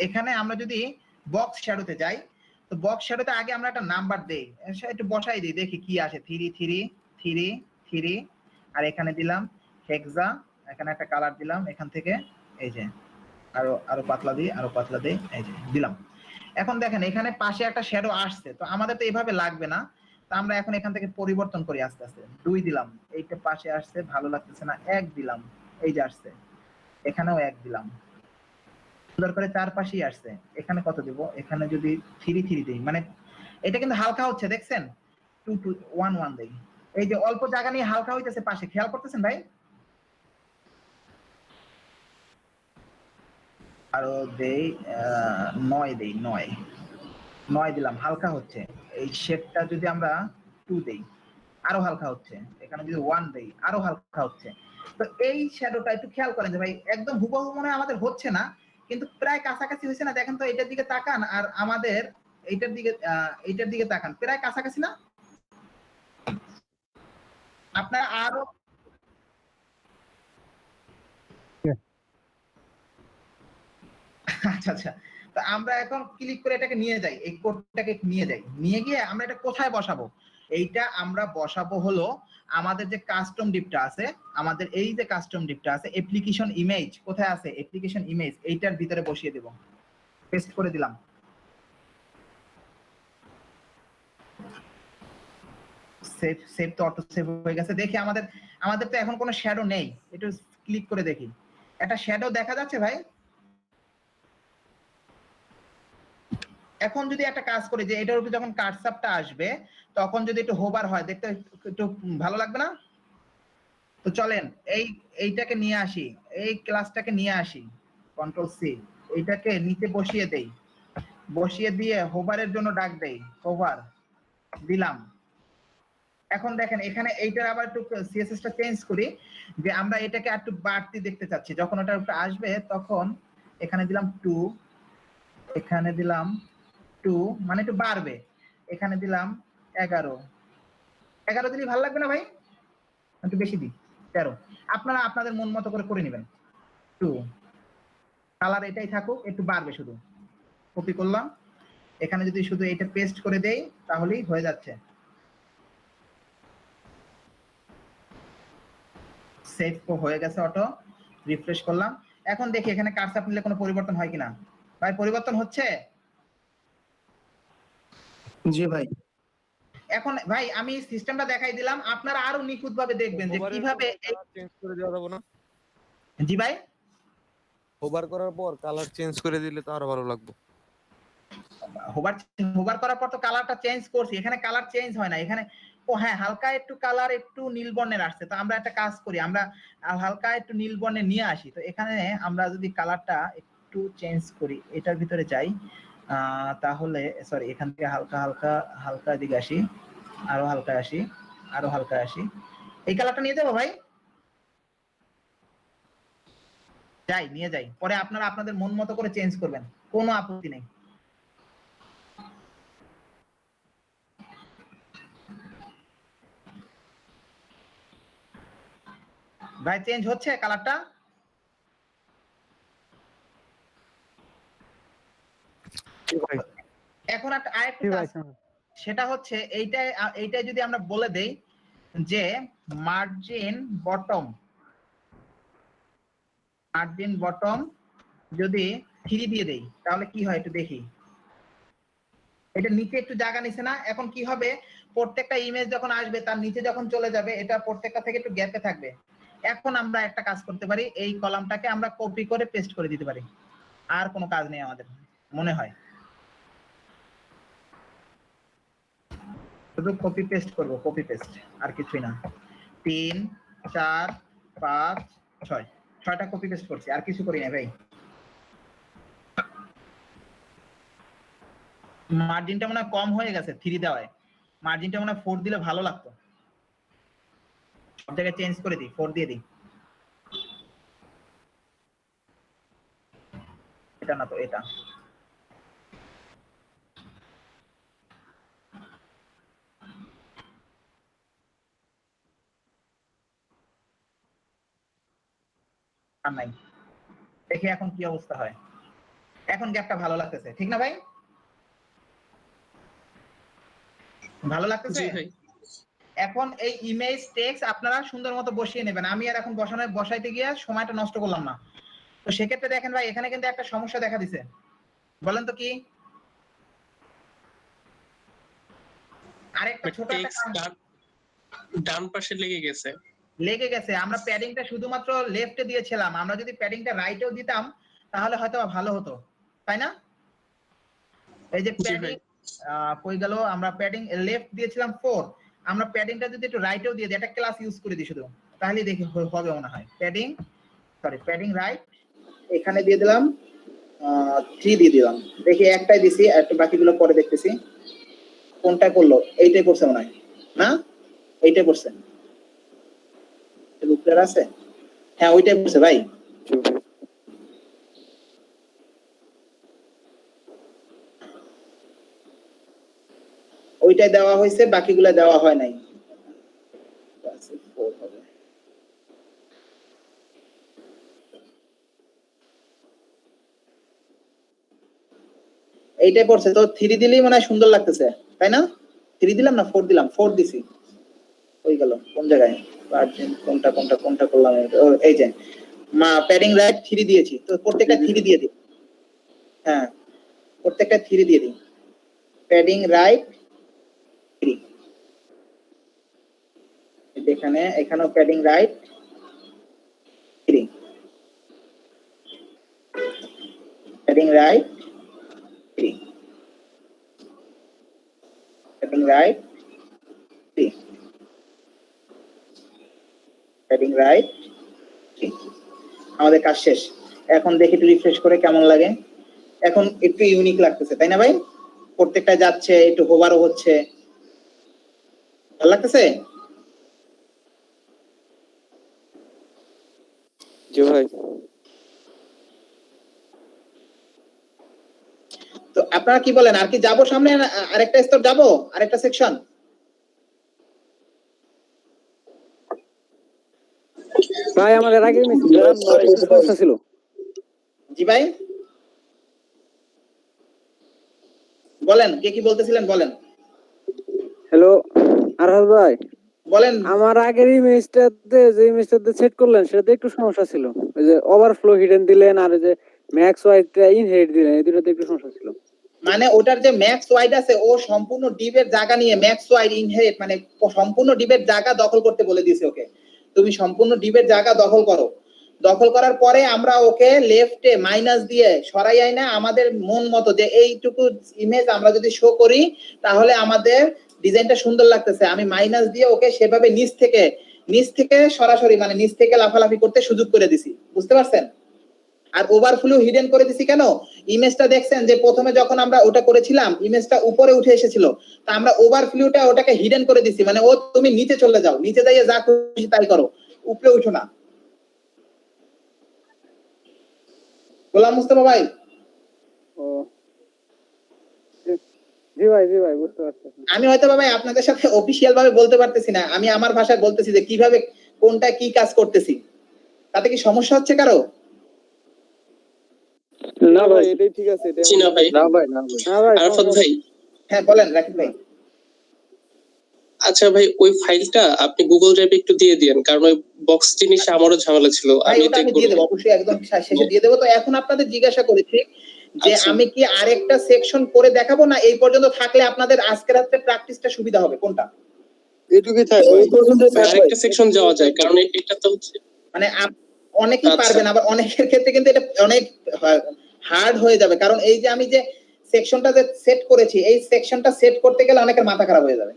এখানে আমরা যদি বক্স শ্যাডোতে যাই, তো বক্স শ্যাডোতে আগে আমরা একটা নাম্বার দেই, একটু বসাই দিই, দেখি কি আসে। 3 3 3 3, আর এখানে দিলাম হেক্সা, এখানে একটা কালার দিলাম এখান থেকে, এই যে আরো আরো পাতলা দিই, আরো পাতলা দিই, এই যে দিলাম। এখন দেখেন এখানে পাশে একটা শ্যাডো আসছে, তো আমাদের তো এইভাবে লাগবে না। তো আমরা এখন এখান থেকে পরিবর্তন করি আস্তে আস্তে। 2 দিলাম, এইটা পাশে আসছে, ভালো লাগতেছে না। 1 দিলাম, এই যে আসছে, এখানেও 1 দিলাম, সুন্দর করে চারপাশেই আসছে। এখানে কত দিব? এখানে যদি 3 3 দিই, মানে এটা কিন্তু হালকা হচ্ছে, দেখছেন? 2 2 1 1 দেই, এই যে অল্প জায়গা নিয়ে হালকা হইতেছে পাশে, খেয়াল করতেছেন ভাই? আরো দেই 9 দেই, 9 দিলাম, হালকা হচ্ছে। এই শেপটা যদি আমরা 2 দেই, আরো হালকা হচ্ছে। এখানে যদি 1 দেই, আরো হালকা হচ্ছে। তো এই শ্যাডোটা একটু খেয়াল করেন যে ভাই, একদম হুবহু মনে হয় আমাদের হচ্ছে না, কিন্তু প্রায় কাছাকাছি হয়েছে না? দেখেন তো, এটার দিকে তাকান আর আমাদের এইটার দিকে তাকান, প্রায় কাছাকাছি না? আপনারা আরো আচ্ছা আচ্ছা, তো আমরা এখন ক্লিক করে এটাকে নিয়ে যাই, এই কোডটাকে নিয়ে যাই, নিয়ে গিয়ে আমরা এটা কোথায় বসাবো? এইটা আমরা বসাবো হলো আমাদের যে কাস্টম ডিপটা আছে, আমাদের এই যে কাস্টম ডিপটা আছে, অ্যাপ্লিকেশন ইমেজ কোথায় আছে? অ্যাপ্লিকেশন ইমেজ, এইটার ভিতরে বসিয়ে দেব। পেস্ট করে দিলাম, সেভ সেভ তো অটো সেভ হয়ে গেছে। দেখি আমাদের তো এখন কোনো শ্যাডো নেই, একটু ক্লিক করে দেখি, একটা শ্যাডো দেখা যাচ্ছে ভাই? এখন যদি একটা কাজ করি, যে এটার উপরে যখন কার্সারটা আসবে তখন যদি একটু হোভার হয়, দেখতে একটু ভালো লাগবে না? তো চলেন এইটাকে নিয়ে আসি, এই ক্লাসটাকে নিয়ে আসি, কন্ট্রোল সি, এইটাকে নিচে বসিয়ে দেই, বসিয়ে দিয়ে হোভারের জন্য ডাক দেই, হোভার দিলাম। এখন দেখেন এখানে এইটার আবার একটু সিএসএসটা চেঞ্জ করি, যে আমরা এটাকে একটু বাড়তি দেখতে চাচ্ছি, যখন ওটার উপরে আসবে তখন এখানে দিলাম 2, এখানে দিলাম 2, মানে একটু বাড়বে। এখানে দিলাম 11, 11 দিলে ভালো লাগবে না ভাই? একটু বেশি দিই, 13। আপনারা আপনাদের মন মতো করে নেবেন। 2 কালার এটাই থাকুক, একটু বাড়বে শুধু। কপি করলাম, এখানে যদি শুধু এটা পেস্ট করে দেই তাহলেই হয়ে যাচ্ছে। সেভ হয়ে গেছে অটো, রিফ্রেশ করলাম। এখন দেখি এখানে কার্সর নিলে কোনো পরিবর্তন হয় কিনা। ভাই পরিবর্তন হচ্ছে? জি ভাই। এখন ভাই আমি সিস্টেমটা দেখাই দিলাম, আপনারা আরো নিখুঁত ভাবে দেখবেন যে কিভাবে চেঞ্জ করে দেওয়া যাবে না? জি ভাই, হোভার করার পর কালার চেঞ্জ করে দিলে তো আরো ভালো লাগবে। হোভার করার পর তো কালারটা চেঞ্জ করছি, এখানে কালার চেঞ্জ হয় না। এখানে ও হ্যাঁ, হালকা একটু কালার একটু নীল বর্ণের আসছে। তো আমরা একটা কাজ করি, আমরা হালকা একটু নীল বর্ণের নিয়ে আসি। তো এখানে আমরা যদি কালারটা একটু চেঞ্জ করি, এটার ভিতরে যাই, তাহলে সরি, এখান থেকে হালকা হালকা হালকা দিকে আসি, আরো হালকা আসি, আরো হালকা আসি, এই কালারটা নিয়ে যাবো ভাই? যাই, নিয়ে যাই, পরে আপনারা আপনাদের মন মতো করে চেঞ্জ করবেন, কোনো আপত্তি নেই। ভাই চেঞ্জ হচ্ছে কালারটা? এখন আরেকটা কাজ, সেটা হচ্ছে এইটাই যদি আমরা বলে দেই যে মার্জিন মার্জিন বটম যদি 3 দিয়ে দেই তাহলে কি হয় একটু দেখি। এটা নিচে একটু জায়গা নিছে না? এখন কি হবে, প্রত্যেকটা ইমেজ যখন আসবে তার নিচে যখন চলে যাবে এটা প্রত্যেকটা থেকে একটু গ্যাপে থাকবে। এখন আমরা একটা কাজ করতে পারি, এই কলামটাকে আমরা কপি করে পেস্ট করে দিতে পারি, আর কোনো কাজ নেই আমাদের মনে হয়, শুধু কপি পেস্ট করব, কপি পেস্ট আর কিছুই না। 3 4 5 6 6টা কপি পেস্ট করছি, আর কিছু করি না ভাই। মার্জিনটা মনে হয় কম হয়ে গেছে 3 দেওয়ায়, মার্জিনটা মনে হয় 4 দিলে ভালো লাগতো। সব জায়গায় চেঞ্জ করে দিই, 4 দিয়ে দিই। এটা না তো, এটা আর নাই। দেখি এখন কি অবস্থা হয়। এখন গ্যাপটা ভালো লাগতেছে, ঠিক না ভাই? ভালো লাগতেছে। জি ভাই। এখন এই ইমেজ টেক্সট আপনারা সুন্দর মতো বসিয়ে নেবেন, আমি আর এখন বসাইতে গিয়ে সময়টা নষ্ট করলাম না। তো সেক্ষেত্রে দেখেন ভাই, এখানে কিন্তু একটা সমস্যা দেখা দিছে, বলেন তো কি? আরেকটা ছোট একটা টেক্সট ডান পাশে লেগে গেছে। লেগে গেছে। আমরা প্যাডিংটা শুধুমাত্র লেফটে দিয়েছিলাম, আমরা যদি প্যাডিংটা রাইটেও দিতাম তাহলে হয়তো ভালো হতো, তাই না? এই যে জি প্যাডিং ভাই। কই গেল, আমরা প্যাডিং লেফট দিয়েছিলাম 4, আমরা প্যাডিংটা যদি একটু রাইটেও দিয়ে দিই, একটা ক্লাস ইউজ করে দিই শুধু, তাহলে দেখি হবে মনে হয়। প্যাডিং রাইট এখানে দিয়ে দিলাম 3 দিয়ে দিলাম, দেখি একটাই দিছি, একটু বাকিগুলো পরে দেখতেছি কোনটা করলো। এইটাই করছে মনে হয়, না এইটাই করছে, ক্লিয়ার আছে? হ্যাঁ ওইটাই করছে ভাই। ওইটাই দেওয়া হয়েছে, বাকিগুলো দেওয়া হয় নাই। এইটাই পড়ছে তো, 3 দিলেই মনে হয় সুন্দর লাগতেছে, তাই না? 3 দিলাম না 4 দিলাম? 4 দিছি। ওই গেল কোন জায়গায়, কোনটা কোনটা কোনটা করলাম, এই যে প্যাডিং রাইট 3 দিয়েছি, তো প্রত্যেকটা 3 দিয়ে দিই। হ্যাঁ প্রত্যেকটা 3 দিয়ে দিই, প্যাডিং রাইট 3। এখানে এখানেও padding right 3, padding right 3, padding right 3, padding right 3। আমাদের কাজ শেষ। এখন দেখি একটু রিফ্রেশ করে কেমন লাগে। এখন একটু ইউনিক লাগতেছে, তাই না ভাই? প্রত্যেকটা যাচ্ছে, একটু হোভারও হচ্ছে, ভালো লাগতেছে। জি ভাই। তো আপনারা কি বলেন, আর কি যাবো সামনে, আরেকটা স্তর যাবো, আরেকটা সেকশন? ভাই আমাদের আগের মিস্ত্রিটা একটু সমস্যা ছিল। জি ভাই বলেন, কে কি বলতেছিলেন বলেন। হ্যালো আরহাল ভাই, বলেন। আমার আগের ইমেজটাতে যে ইমেজটাতে সেট করলেন সেটাতে একটু সমস্যা ছিল। ওই যে ওভারফ্লো হিডেন দিলেন আর ওই যে ম্যাক্স ওয়াইডটা ইনহেরিট দিলেন, এই দুটোতে একটু সমস্যা ছিল। মানে ওটার যে ম্যাক্স ওয়াইড আছে, ও সম্পূর্ণ ডিবের জায়গা নিয়ে ম্যাক্স ওয়াইড ইনহেরিট, মানে সম্পূর্ণ ডিবের জায়গা দখল করতে বলে দিয়েছে ওকে। তুমি সম্পূর্ণ ডিবের জায়গা দখল করো, দখল করার পরে আমরা ওকে লেফটে মাইনাস দিয়ে সরাই আই না আমাদের মন মতো, যে এইটুকু ইমেজ আমরা যদি শো করি তাহলে আমাদের ডিজাইনটা সুন্দর লাগতেছে। আমি মাইনাস দিয়ে ওকে সেভাবে নিচ থেকে সরাসরি, মানে নিচ থেকে লাফালাফি করতে সুযোগ করে দিছি, বুঝতে পারছেন? আর ওভারফ্লো হিডেন করে দিছি কেন? ইমেজটা দেখছেন যে প্রথমে যখন আমরা ওটা করেছিলাম ইমেজটা উপরে উঠে এসেছিল, তা আমরা ওভারফ্লোটা ওটাকে হিডেন করে দিছি, মানে ও তুমি নিচে চলে যাও, নিচে যাইয়ে যা খুশি তাই করো, উপরে উঠো না। গোলাম মুস্তফা ভাই। ও জি ভাই, জি ভাই বুঝতে পারছি। আমি হয়তো ভাই আপনাদের সাথে অফিশিয়াল ভাবে বলতে পারতেছি না, আমি আমার ভাষায় বলতেছি যে কিভাবে কোনটা কি কাজ করতেছি। তাতে কি সমস্যা হচ্ছে কারো? না ভাই এটাই ঠিক আছে। জি না ভাই। না ভাই, না ভাই, না ভাই। আরাফাত ভাই, হ্যাঁ বলেন রাকিব ভাই। আচ্ছা ভাই, ওই ফাইলটা আপনি গুগল ড্রাইভে একটু দিয়ে দিয়েন, কারণ ওই বক্স জিনিসটা আমারও ঝামেলা ছিল। ভাই আমি ওটা আমি দেখবো দিয়ে দেবো অবশ্যই, একদম শেষে দিয়ে দেবো। তো এখন আপনাদের জিজ্ঞাসা করেছি যে আচ্ছা। আমি কি আরেকটা সেকশন করে দেখাবো, না এই পর্যন্ত থাকলে আপনাদের আজকে রাতে প্র্যাকটিসটা সুবিধা হবে, কোনটা? এইটুকুই থাক ভাই। আরেকটা সেকশন যাওয়া যায়, কারণ এটা তো হচ্ছে মানে অনেকেই আচ্ছা। পারবেন, আবার অনেকের ক্ষেত্রে কিন্তু এটা অনেক হার্ড হয়ে যাবে, কারণ এই যে আমি যে সেকশনটা যে সেট করেছি, এই সেকশনটা সেট করতে গেলে অনেকের মাথা খারাপ হয়ে যাবে।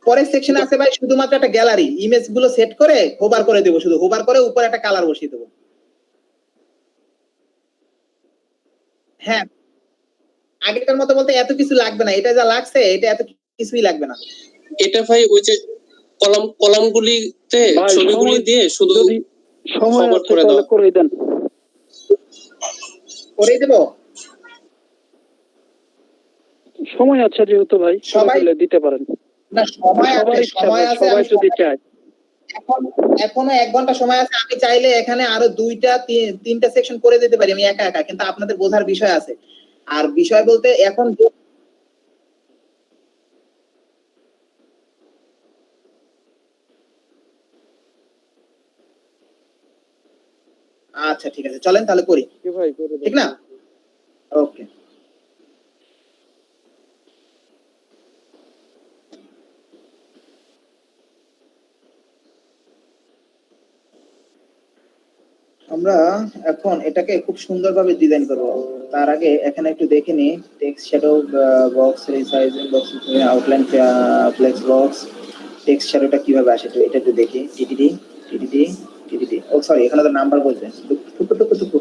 পরের সেকশনে আছে ভাই শুধুমাত্র একটা গ্যালারি, ইমেজ গুলো সেট করে হোভার করে দেবো, শুধু হোভার করে উপরে একটা কালার বসিয়ে দেবো। হ্যাঁ, আগেকার মতো বলতে এত কিছু লাগবে না, এটা যা লাগছে এটা এত কিছুই লাগবে না। এটা ভাই ওই যে কলামগুলিতে ভাই, ছবিগুলি সময় দিয়ে শুধু যদি সময় forward আছে করে তাহলে দাও। করে দেন। করেই দেবো। সময় আছে যেহেতু ভাই, সবাই- সবাই দিতে পারেন। না সময় আছে, সবার ইচ্ছা সময় ভাই, আছে। সবাই আমি যদি চায়। এখনো 1 ঘন্টা সময় আছে, আমি চাইলে এখানে আরো 2টা 3টা সেকশন করে দিতে পারি আমি একা একা, কিন্তু আপনাদের বোঝার বিষয় আছে। আর বিষয় বলতে এখন আচ্ছা ঠিক আছে, চলেন তাহলে করি, কি ভাই করে দেন। ঠিক না? ওকে। আমরা এখন এটাকে খুব সুন্দরভাবে ডিজাইন করব। তার আগে এখানে একটু দেখে নিই, text shadow box, resizing box, outline flex box, text শ্যাডোটা কিভাবে আসে তো এটা একটু দেখি। টিটিডি টিটিডি টিটিডি, ও সরি, এখানে তো নাম্বার বলছে, টুকু টুকু টুকু।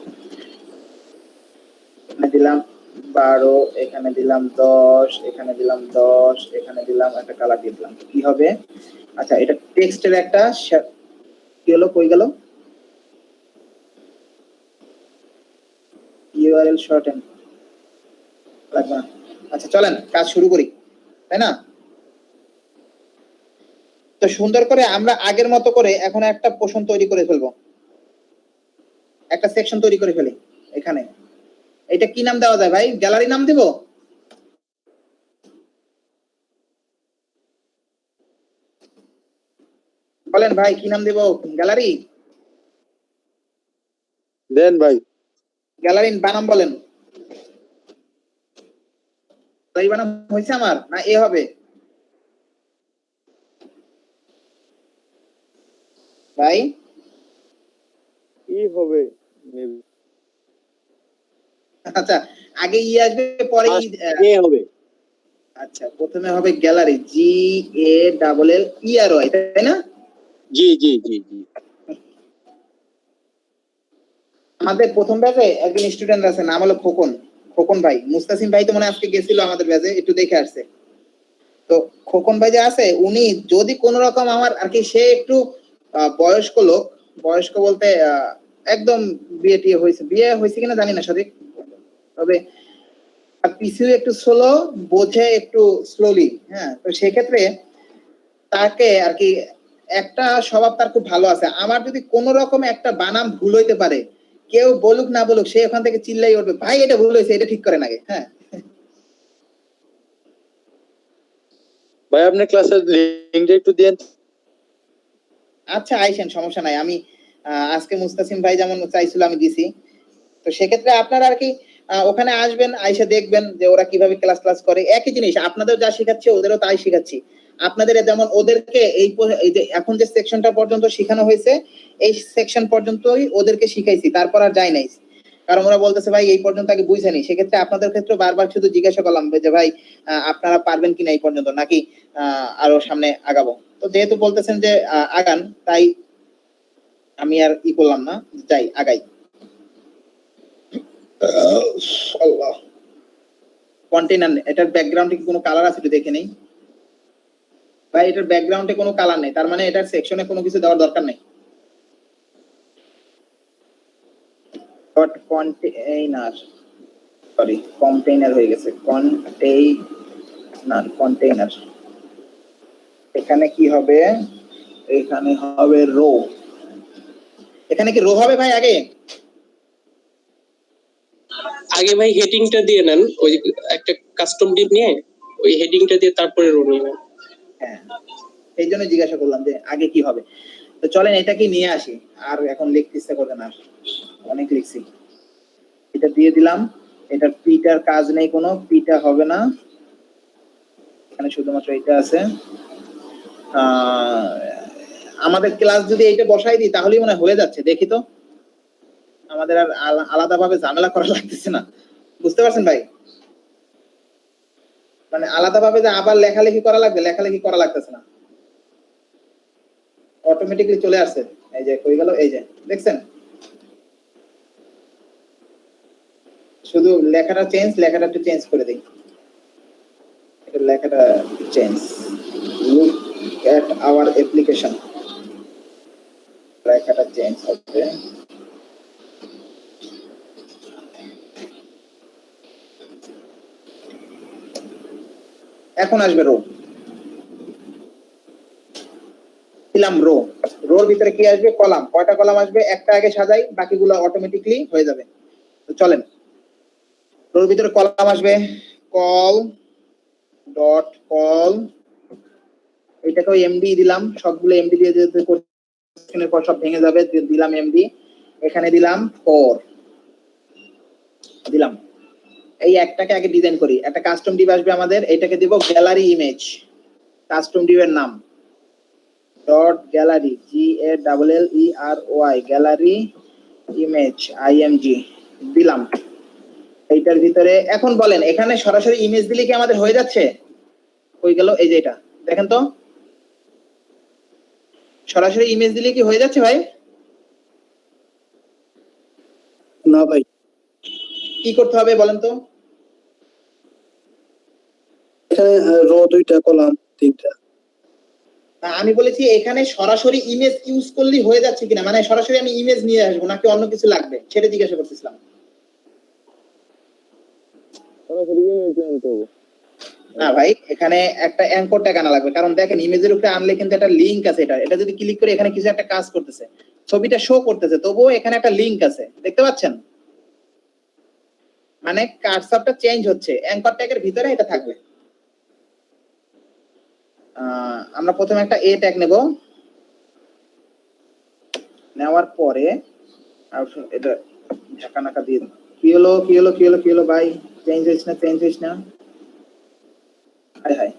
এখানে দিলাম 12, এখানে দিলাম 10, এখানে দিলাম 10, এখানে দিলাম একটা কালার দিয়ে দিলাম, কি হবে? আচ্ছা, এটা টেক্সটের একটা কি হলো, কই গেল? ইউআরএল শর্টেন লাগবে না। আচ্ছা চলেন কাজ শুরু করি, তাই না? তো সুন্দর করে আমরা আগের মতো করে এখন একটা পোর্শন তৈরি করে ফেলবো, একটা সেকশন তৈরি করে ফেলি এখানে। এটা কি নাম দেওয়া যায় ভাই? গ্যালারি নাম দিব? বলেন ভাই কি নাম দিব? গ্যালারি? দেন ভাই। গ্যালারি বানাম বলেন। তাই বানাম হয়েছে আমার, না এ হবে? ভাই কি হবে? আচ্ছা, আগে ই আসবে পরে ই এ হবে। আচ্ছা, প্রথমে হবে গ্যালারি, GALLERY, তাই না? জি জি জি জি। আমাদের প্রথম ব্যাচে একজন স্টুডেন্ট আছে, নাম হলো খোকন। খোকন ভাই, মুস্তাসিম ভাই তো মনে হয় আজকে গেছিল আমাদের ব্যাচে, একটু দেখে আসছে। তো খোকন ভাই যে আছে, উনি যদি কোন রকম আমার আর কি, সে একটু বয়স্ক লোক, বয়স্ক বলতে একদম বিয়ে হয়েছে কিনা জানি না সঠিক, তবে পিছিয়ে একটু স্লো, বোঝে একটু স্লোলি। হ্যাঁ, তো সেক্ষেত্রে তাকে আর কি একটা স্বভাব তার খুব ভালো আছে, আমার যদি কোন রকম একটা বানাম ভুল হইতে পারে, কেউ বলুক না বলুক, সে ওখান থেকে চিল্লাই উঠবে, ভাই এটা ভুল হয়েছে, এটা ঠিক করেন আগে। হ্যাঁ ভাই আপনার ক্লাসের লিংকটা একটু দেন। আচ্ছা আইসেন, সমস্যা নাই। আমি আজকে মুস্তাসিম ভাই যেমন চাইছিল আমি দিছি। তো সেক্ষেত্রে আপনারা আর কি ওখানে আসবেন, আইসা দেখবেন যে ওরা কিভাবে ক্লাস করে। একই জিনিস আপনাদের যা শেখাচ্ছে ওদেরও তাই শেখাচ্ছি। আপনাদের যেমন ওদেরকে এই যে এখন যে সেকশনটা পর্যন্ত শেখানো হয়েছে, এই সেকশন পর্যন্তই ওদেরকে শিখাইছি, তারপর আর যাই নাই, কারণ ওরা বলতেছে ভাই এই পর্যন্ত আগে বুঝেনি। সেক্ষেত্রে আপনাদের ক্ষেত্রে বারবার শুধু জিজ্ঞাসা করলাম যে ভাই আপনারা পারবেন কিনা এই পর্যন্ত, নাকি আরো সামনে আগাবো। তো যেহেতু বলতেছেন যে আগান, তাই আমি আর ই করলাম না, যাই আগাই। আল্লাহ, কন্টেইনার, এটার ব্যাকগ্রাউন্ডে কি কোনো কালার আছে একটু দেখে নেই ভাই। এটার ব্যাকগ্রাউন্ডে কোনো কালার নেই, তার মানে এটার সেকশনে কোনো কিছু দেওয়ার দরকার নেই। ডট কন্টেইনার, সরি কন্টেইনার হয়ে গেছে, কন্টেইনার। এখানে কি হবে? এখানে হবে রো। এখানে কি রো হবে ভাই আগে? আগে ভাই হেডিংটা দিয়ে নেন, ওই একটা কাস্টম ডিপ নিয়ে ওই হেডিংটা দিয়ে তারপরে রো নিয়ে নেন। হ্যাঁ, এই জন্য জিজ্ঞাসা করলাম যে আগে কি হবে। তো চলেন এটাকে নিয়ে আসি, আর এখন লিখতে ইচ্ছা করবে না, অনেক লিখছি। এটা দিয়ে দিলাম, এটার পিটার কাজ নেই কোনো, পিটা হবে না, এখানে শুধুমাত্র এটা আছে। আমাদের ক্লাস যদি এইটা বসাই দিই তাহলেই মনে হয়ে যাচ্ছে, দেখি তো, আমাদের আর আলাদাভাবে ঝামেলা করা লাগতেছে না, বুঝতে পারছেন ভাই? মানে আলাদাভাবে যে আবার লেখালেখি করা লাগবে, লেখালেখি করা লাগতেছে না, অটোমেটিকলি চলে আসছে। এই যে কই গেল, এই যে দেখছেন, শুধু লেখাটা চেঞ্জ, লেখাটা একটু চেঞ্জ করে দিই, এটা লেখাটা change. Look at hour application, লেখাটা চেঞ্জ হবে। এখন আসবে রো, দিলাম রো, রোর ভিতরে কি আসবে? কলাম। কয়টা কলাম আসবে? একটা আগে সাজাই, বাকিগুলো অটোমেটিকলি হয়ে যাবে। তো চলেন, রোর ভিতরে কলাম আসবে, কল ডট কল, এটাকেও এমডি দিলাম, সবগুলো এমডি দিয়ে দিতে কোশ্চেনের পর সব ভেঙে যাবে, দিলাম এমডি, এখানে দিলাম ফর, দিলাম। এই একটাকে আগে ডিজাইন করি, একটা কাস্টম ডিভ আসবে আমাদের, এটাকে দিব গ্যালারি ইমেজ, কাস্টম ডিভের নাম dot gallery, GALLERY, gallery image IMG দিলাম। এইটার ভিতরে এখন বলেন, এখানে সরাসরি ইমেজ দিলে কি আমাদের হয়ে যাচ্ছে? হয়ে গেল, এই যে এটা দেখেন তো, সরাসরি ইমেজ দিলে কি হয়ে যাচ্ছে ভাই? না ভাই, কি করতে হবে বলেন তো? এখানে রো 2টা, কলাম 3টা। আমি বলেছি এখানে সরাসরি ইমেজ ইউজ করলে হয়ে যাচ্ছে কিনা, মানে সরাসরি আমি ইমেজ নিয়ে আসবো নাকি অন্য কিছু লাগবে সেটা জিজ্ঞাসা করতেছিলাম। সরাসরি ইমেজ আনতে হবে। না ভাই, এখানে একটা অ্যাঙ্কর ট্যাগ আনা লাগবে, কারণ দেখেন ইমেজের উপরে আনলে কিন্তু একটা লিংক আছে, এটা যদি ক্লিক করে এখানে কিছু একটা কাজ করতেছে, ছবিটা শো করতেছে, তবুও এখানে একটা লিংক আছে, দেখতে পাচ্ছেন? মানে কার্সরটা চেঞ্জ হচ্ছে, অ্যাঙ্কর ট্যাগের ভিতরে এটা থাকবে। আমরা প্রথমে একটা এ ট্যাগ নেব, নেওয়ার পরে এটা ঢাকা নাকা দিয়ে দেব। কি হলো কি হলো কি হলো কি হলো ভাই, চেঞ্জ হইছ না, চেঞ্জ হইছ না, হায় হায়,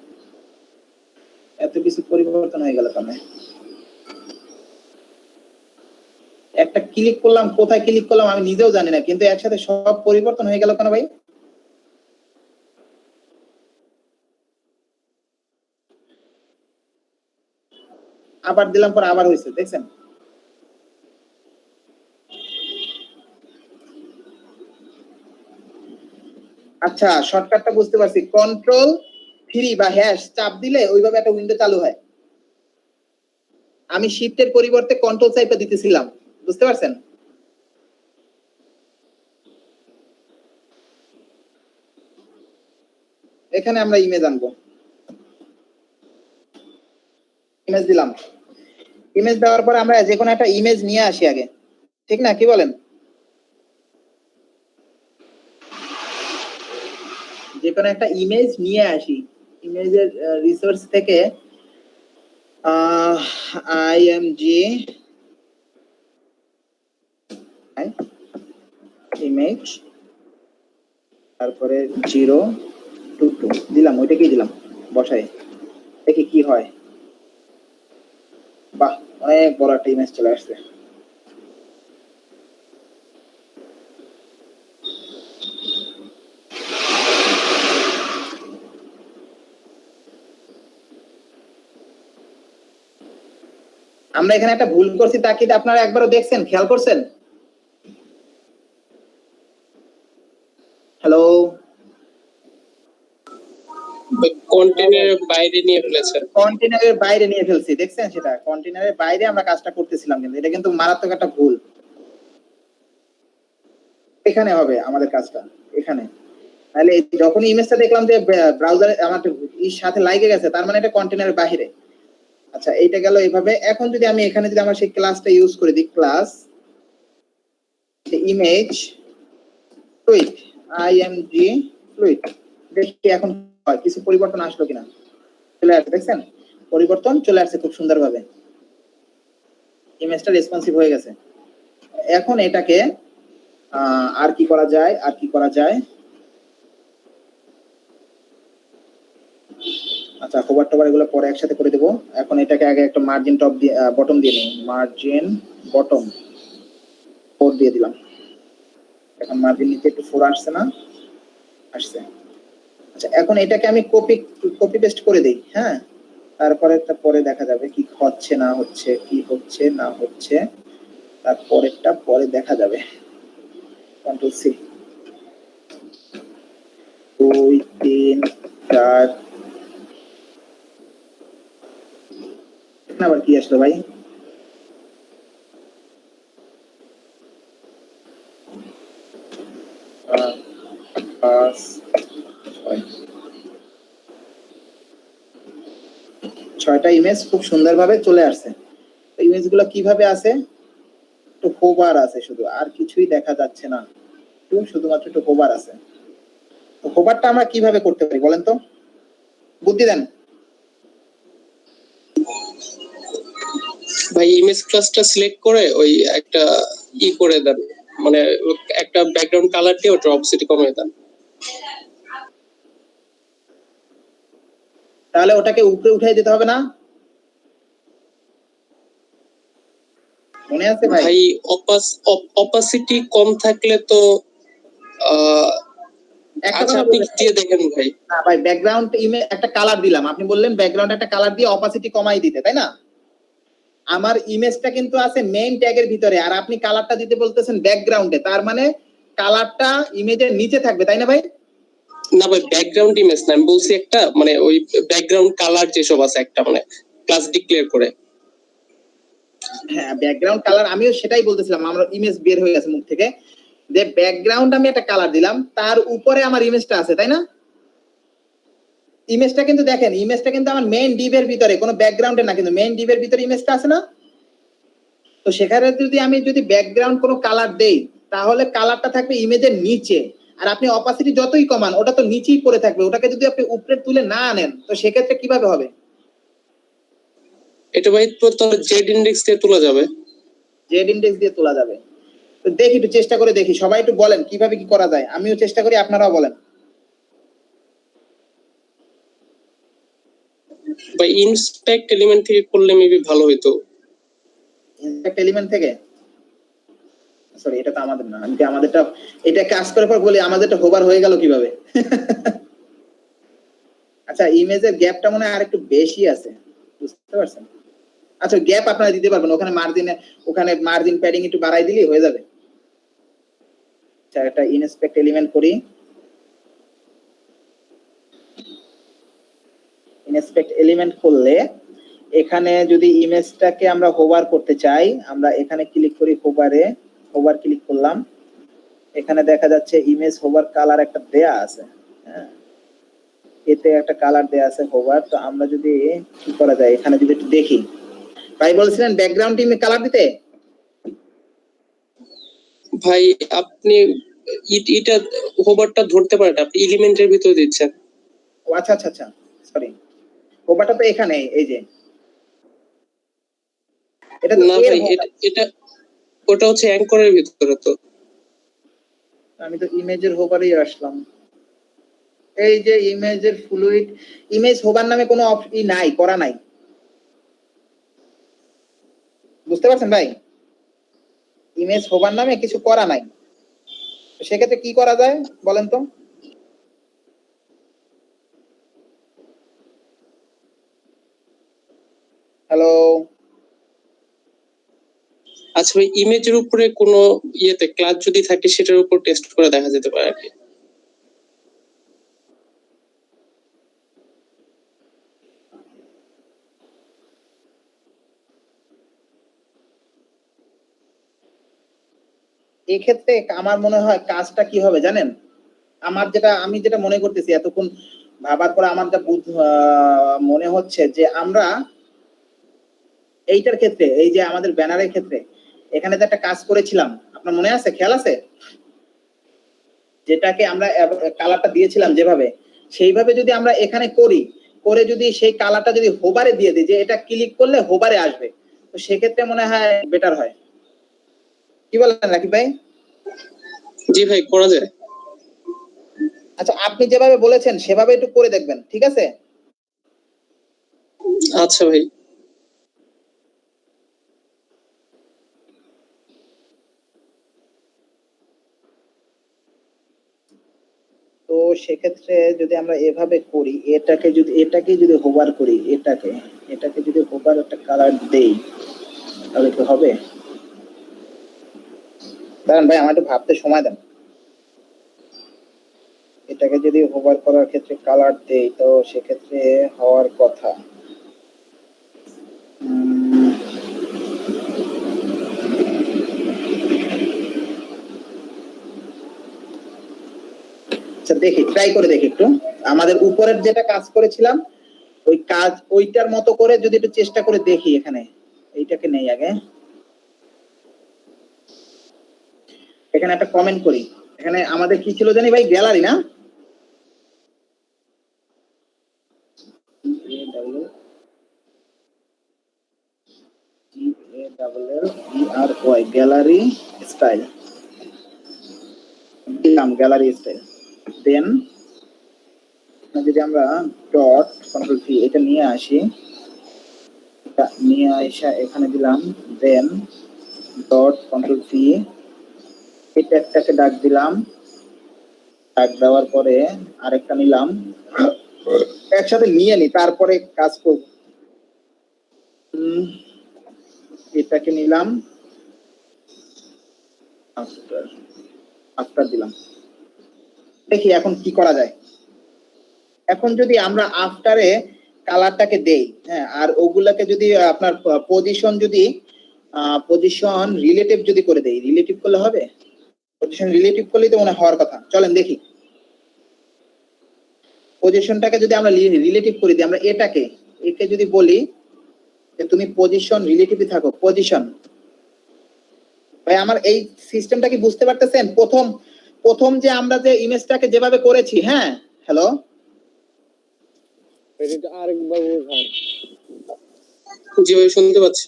এত কিছু পরিবর্তন হয়ে গেল কেন? একটা ক্লিক করলাম, কোথায় ক্লিক করলাম আমি নিজেও জানি না, কিন্তু একসাথে সব পরিবর্তন হয়ে গেল কেন ভাই? আবার দিলাম, পর আবার হয়েছে, দেখছেন? আচ্ছা, শর্টকাটটা বুঝতে পারছি, Ctrl+3 বা হ্যাশ চাপ দিলে ওইভাবে একটা উইন্ডো চালু হয়। আমি শিফটের পরিবর্তে কন্ট্রোল চাপে দিতেছিলাম, বুঝতে পারছেন? এখানে আমরা ইমেজ আনবো, ইমেজ দিলাম, ইমেজ দেওয়ার পর আমরা যে কোনো একটা ইমেজ নিয়ে আসি আগে, ঠিক না? কি বলেন? যে কোনো একটা ইমেজ নিয়ে আসি, ইমেজের রিসোর্স থেকে IMG ইমেজ, তারপরে 022 দিলাম, ওইটাকেই দিলাম বসাই, দেখি কি হয়। বাহ, অনেক বড় একটা ইমেজ চলে আসছে। আমরা এখানে একটা ভুল করছি, তা কি আপনারা একবারও দেখছেন, খেয়াল করছেন? হ্যালো, কন্টেনারের বাইরে নিয়ে ফেলেছেন। কন্টেনারের বাইরে নিয়ে ফেলছি, দেখছেন? সেটা কন্টেনারের বাইরে আমরা কাজটা করতেছিলাম, কিন্তু এটা কিন্তু মারাত্মক একটা ভুল। এখানে হবে আমাদের কাজটা, এখানে। তাহলে যখন ইমেজটা দেখলাম যে ব্রাউজারে আমার এর সাথে লাগে গেছে, তার মানে এটা কন্টেনারের বাইরে। আচ্ছা, এইটা গেল এইভাবে। এখন যদি আমি এখানে যদি আমার সেই ক্লাসটা ইউজ করে দিই, ক্লাস ইমেজ টুইক, আইএমজি ফ্লুইড। দেখি এখন হয় কিছু পরিবর্তন আসলো কিনা। চলে আসছে, দেখছেন পরিবর্তন চলে আসছে খুব সুন্দরভাবে, ইমেজটা রেসপন্সিভ হয়ে গেছে। এখন এটাকে আর কি করা যায়, আর কি করা যায়। আচ্ছা হোভার টোভার এগুলো পরে একসাথে করে দেবো। এখন এটাকে আগে একটা মার্জিন টপ দিয়ে বটম দিয়ে নিই, মার্জিন বটম 4 দিয়ে দিলাম। এখন মার্জিন নিচে একটু 4 আসছে না, আসছে। আচ্ছা এখন এটাকে আমি কপি পেস্ট করে দিই, হ্যাঁ, তারপরে পরে দেখা যাবে কি হচ্ছে না হচ্ছে, কি হচ্ছে না হচ্ছে, তারপরেরটা পরে দেখা যাবে। কন্ট্রোল সি, 2 3 4 আবার কি আসলো ভাই? পাঁচ, ছয়। 6টা ইমেজ খুব সুন্দরভাবে চলে আসছে। ইমেজগুলো কিভাবে আছে, একটু হোভার আছে শুধু, আর কিছুই দেখা যাচ্ছে না, শুধুমাত্র একটু হোভার আছে। তো হোভারটা আমরা কিভাবে করতে পারি বলেন তো, বুদ্ধি দেন। ভাই ইমেজ ক্লাসটা সিলেক্ট করে ওই একটা করে দেন, মানে একটা ব্যাকগ্রাউন্ড কালার দিয়ে ওটা অপসিটি কমিয়ে দেন। তাহলে ওটাকে উপরে উঠাই দিতে হবে না? মনে আছে ভাই? ভাই অপাসিটি কম থাকলে তো একটা আচ্ছা কথা আপনি বলবেন দিয়ে দেখেন ভাই। না ভাই, ব্যাকগ্রাউন্ড ইমেজ একটা কালার দিলাম, আপনি বললেন ব্যাকগ্রাউন্ড একটা কালার দিয়ে অপাসিটি কমাই দিতে, তাই না? আমার ইমেজটা কিন্তু আছে মেইন ট্যাগের ভিতরে, আর আপনি কালারটা দিতে বলতেছেন ব্যাকগ্রাউন্ডে, তার মানে কালারটা ইমেজের নিচে থাকবে, তাই না ভাই? না ভাই ব্যাকগ্রাউন্ড ইমেজ না, আমি বলছি একটা মানে ওই ব্যাকগ্রাউন্ড কালার যেসব আছে একটা মানে ক্লাস ডিক্লেয়ার করে। হ্যাঁ ব্যাকগ্রাউন্ড কালার, আমিও সেটাই বলতেছিলাম, আমার ইমেজ বের হয়ে গেছে মুখ থেকে, যে ব্যাকগ্রাউন্ড আমি একটা কালার দিলাম, তার উপরে আমার ইমেজটা আছে, তাই না? ইমেজটা কিন্তু দেখেন, ইমেজটা কিন্তু আমার মেইন ডিভের ভিতরে, কোনো ব্যাকগ্রাউন্ডে না, কিন্তু মেইন ডিভের ভিতরে ইমেজটা আছে না? তো সেখানে যদি ব্যাকগ্রাউন্ড কোনো কালার দেই, তাহলে কালারটা থাকবে ইমেজের নিচে, আর আপনি অপাসিটি যতই কমান ওটা তো নিচেই পড়ে থাকবে, ওটাকে যদি আপনি উপরে তুলে না আনেন তো সেক্ষেত্রে কিভাবে হবে? এটা ভাই তো জেড ইন্ডেক্স দিয়ে তোলা যাবে। জেড ইন্ডেক্স দিয়ে তোলা যাবে। তো দেখি একটু চেষ্টা করে দেখি, সবাই একটু বলেন কিভাবে কি করা যায়, আমিও চেষ্টা করি, আপনারাও বলেন। ভাই ইনস্পেক্ট এলিমেন্ট থেকে করলে মেবি ভালো হতো। ইনস্পেক্ট এলিমেন্ট থেকে, সরি এটা তো আমাদের না, আমি আমাদেরটা এটা কাজ করার পর বলি আমাদেরটা হোভার হয়ে গেল কিভাবে। আচ্ছা ইমেজের গ্যাপটা মনে হয় আর একটু বেশি আছে, বুঝতে পারছেন? আচ্ছা গ্যাপ আপনারা দিতে পারবেন, ওখানে মার্জিন প্যাডিং একটু বাড়াই দিলেই হয়ে যাবে। আচ্ছা একটা ইনস্পেক্ট এলিমেন্ট করি, ইনস্পেক্ট এলিমেন্ট করলে এখানে যদি ইমেজটাকে আমরা হোভার করতে চাই, আমরা এখানে ক্লিক করি, হোভার ক্লিক করলাম, এখানে দেখা যাচ্ছে ইমেজ হোভার কালার একটা দেয়া আছে, হ্যাঁ এতে একটা কালার দেয়া আছে হোভার। তো আমরা যদি কি করা যায়, এখানে যদি একটু দেখি, ভাই বলছিলেন ব্যাকগ্রাউন্ড ইমেজ কালার দিতে। ভাই আপনি এটা হোভারটা ধরতে পারেন, আপনি এলিমেন্টের ভিতরে দিচ্ছেন। ও আচ্ছা আচ্ছা আচ্ছা, সরি হোভারটা তো এখানে, এই যে এটা তো না ভাই এটা ওটা হচ্ছে অ্যাঙ্করের ভিতরে। তো আমি তো ইমেজের হোভারেই আসলাম, এই যে ইমেজের ফ্লুইড, ইমেজ হোভার নামে কোনো নাই, করা নাই, বুঝতে পারছেন ভাই? ইমেজ হোভার নামে কিছু করা নাই, সেক্ষেত্রে কি করা যায় বলেন তো? হ্যালো, আচ্ছা ভাই ইমেজের উপরে কোনো ইয়েতে ক্লাস যদি থাকে সেটার উপর টেস্ট করে দেখা যেতে পারে আর কি। এক্ষেত্রে আমার মনে হয় কাজটা কি হবে জানেন, আমি যেটা মনে করতেছি এতক্ষণ ভাবার পরে আমার যা মনে হচ্ছে যে আমরা এইটার ক্ষেত্রে, এই যে আমাদের ব্যানারের ক্ষেত্রে এখানে যে একটা কাজ করেছিলাম, আপনার মনে আছে, খেয়াল আছে? যেটাকে আমরা কালারটা দিয়েছিলাম যেভাবে, সেইভাবে যদি আমরা এখানে করি, করে যদি সেই কালারটা যদি হোভারে দিয়ে দিই, যে এটা ক্লিক করলে হোভারে আসবে, তো সেক্ষেত্রে মনে হয় বেটার হয়। কি বলেন রাকিব ভাই? জি ভাই, করা যায়। আচ্ছা, আপনি যেভাবে বলেছেন সেভাবে একটু করে দেখবেন, ঠিক আছে? আচ্ছা ভাই। তো সেক্ষেত্রে যদি আমরা এভাবে করি, এটাকে যদি হোভার করি, এটাকে যদি হোভার একটা কালার দেই, তাহলে কি হবে? দাঁড়ান ভাই, আমার একটু ভাবতে সময় দেন। এটাকে যদি হোভার করার ক্ষেত্রে কালার দেই, তো সেক্ষেত্রে হওয়ার কথা আচ্ছা, দেখি, ট্রাই করে দেখি একটু। আমাদের উপরের যেটা কাজ করেছিলাম ওই কাজ ওইটার মতো করে যদি একটু চেষ্টা করে দেখি। এখানে এইটাকে নেই আগে, এখানে একটা কমেন্ট করি। এখানে আমাদের কি ছিল জানি ভাই, গ্যালারি না? গ্যালারি স্টাইল দিলাম, গ্যালারি স্টাইল। দেন যদি আমরা ডট কন্ট্রোল ভি এটা নিয়ে আসি, নিয়ে আসা এখানে দিলাম, দেন ডট কন্ট্রোল ভি এটা একটাকে ডাক দিলাম, ডাক দেওয়ার পরে আরেকটা নিলাম, একসাথে নিয়ে নি তারপরে কাজ করব। এটাকে নিলাম, আফটার দিলাম। দেখি এখন কি করা যায়। এখন যদি আমরা আফটারে কালারটাকে দেই, হ্যাঁ, আর ওগুলাকে যদি আপনার পজিশন রিলেটিভ যদি করে দেই, রিলেটিভ করলে হবে? পজিশন রিলেটিভ করলেই তো মনে হওয়ার কথা। চলেন দেখি, পজিশনটাকে যদি আমরা রিলেটিভ করে দিই, আমরা একে যদি বলি যে তুমি পজিশন রিলেটিভই থাকো, পজিশন। ভাই আমার এই সিস্টেমটা কি বুঝতে পারতেছেন? প্রথম যে আমরা যে ইমেজটাকে যেভাবে করেছি, হ্যাঁ, হ্যালো, আরেকবার বুঝান। জি ভাই, শুনতে পাচ্ছি।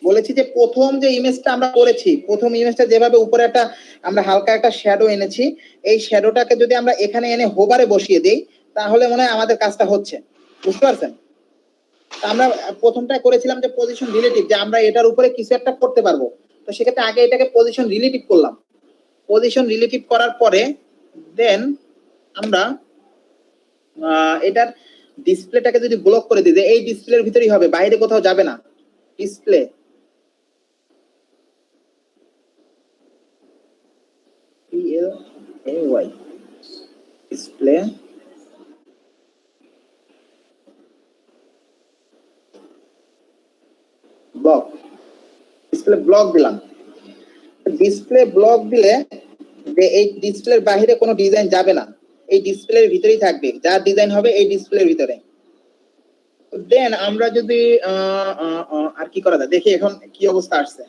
বলেছি যে প্রথম যে ইমেজটা আমরা করেছি, প্রথম ইমেজটা যেভাবে উপরে একটা আমরা হালকা একটা শ্যাডো এনেছি, এই শ্যাডোটাকে যদি আমরা এখানে এনে হোভারে বসিয়ে দিই, তাহলে মনে হয় আমাদের কাজটা হচ্ছে। বুঝতে পারছেন? আমরা প্রথমটা করেছিলাম যে পজিশন রিলেটিভ, যে আমরা এটার উপরে কিছু একটা করতে পারবো। তো সেক্ষেত্রে আগে এটাকে পজিশন রিলেটিভ করলাম। পজিশন রিলেটিভ করার পরে দেন আমরা এটার ডিসপ্লেটাকে যদি ব্লক করে দিই, যে এই ডিসপ্লের ভিতরেই হবে, বাইরে কোথাও যাবে না। Display PLAY display block, display block দিলাম। ডিসপ্লে ব্লক দিলে যে এই ডিসপ্লের বাইরে কোনো ডিজাইন যাবে না, এই ডিসপ্লের ভিতরেই থাকবে, যা ডিজাইন হবে এই ডিসপ্লের ভিতরে। দেন আমরা যদি আর কি করা যায় দেখি, এখন কি অবস্থা আসছে।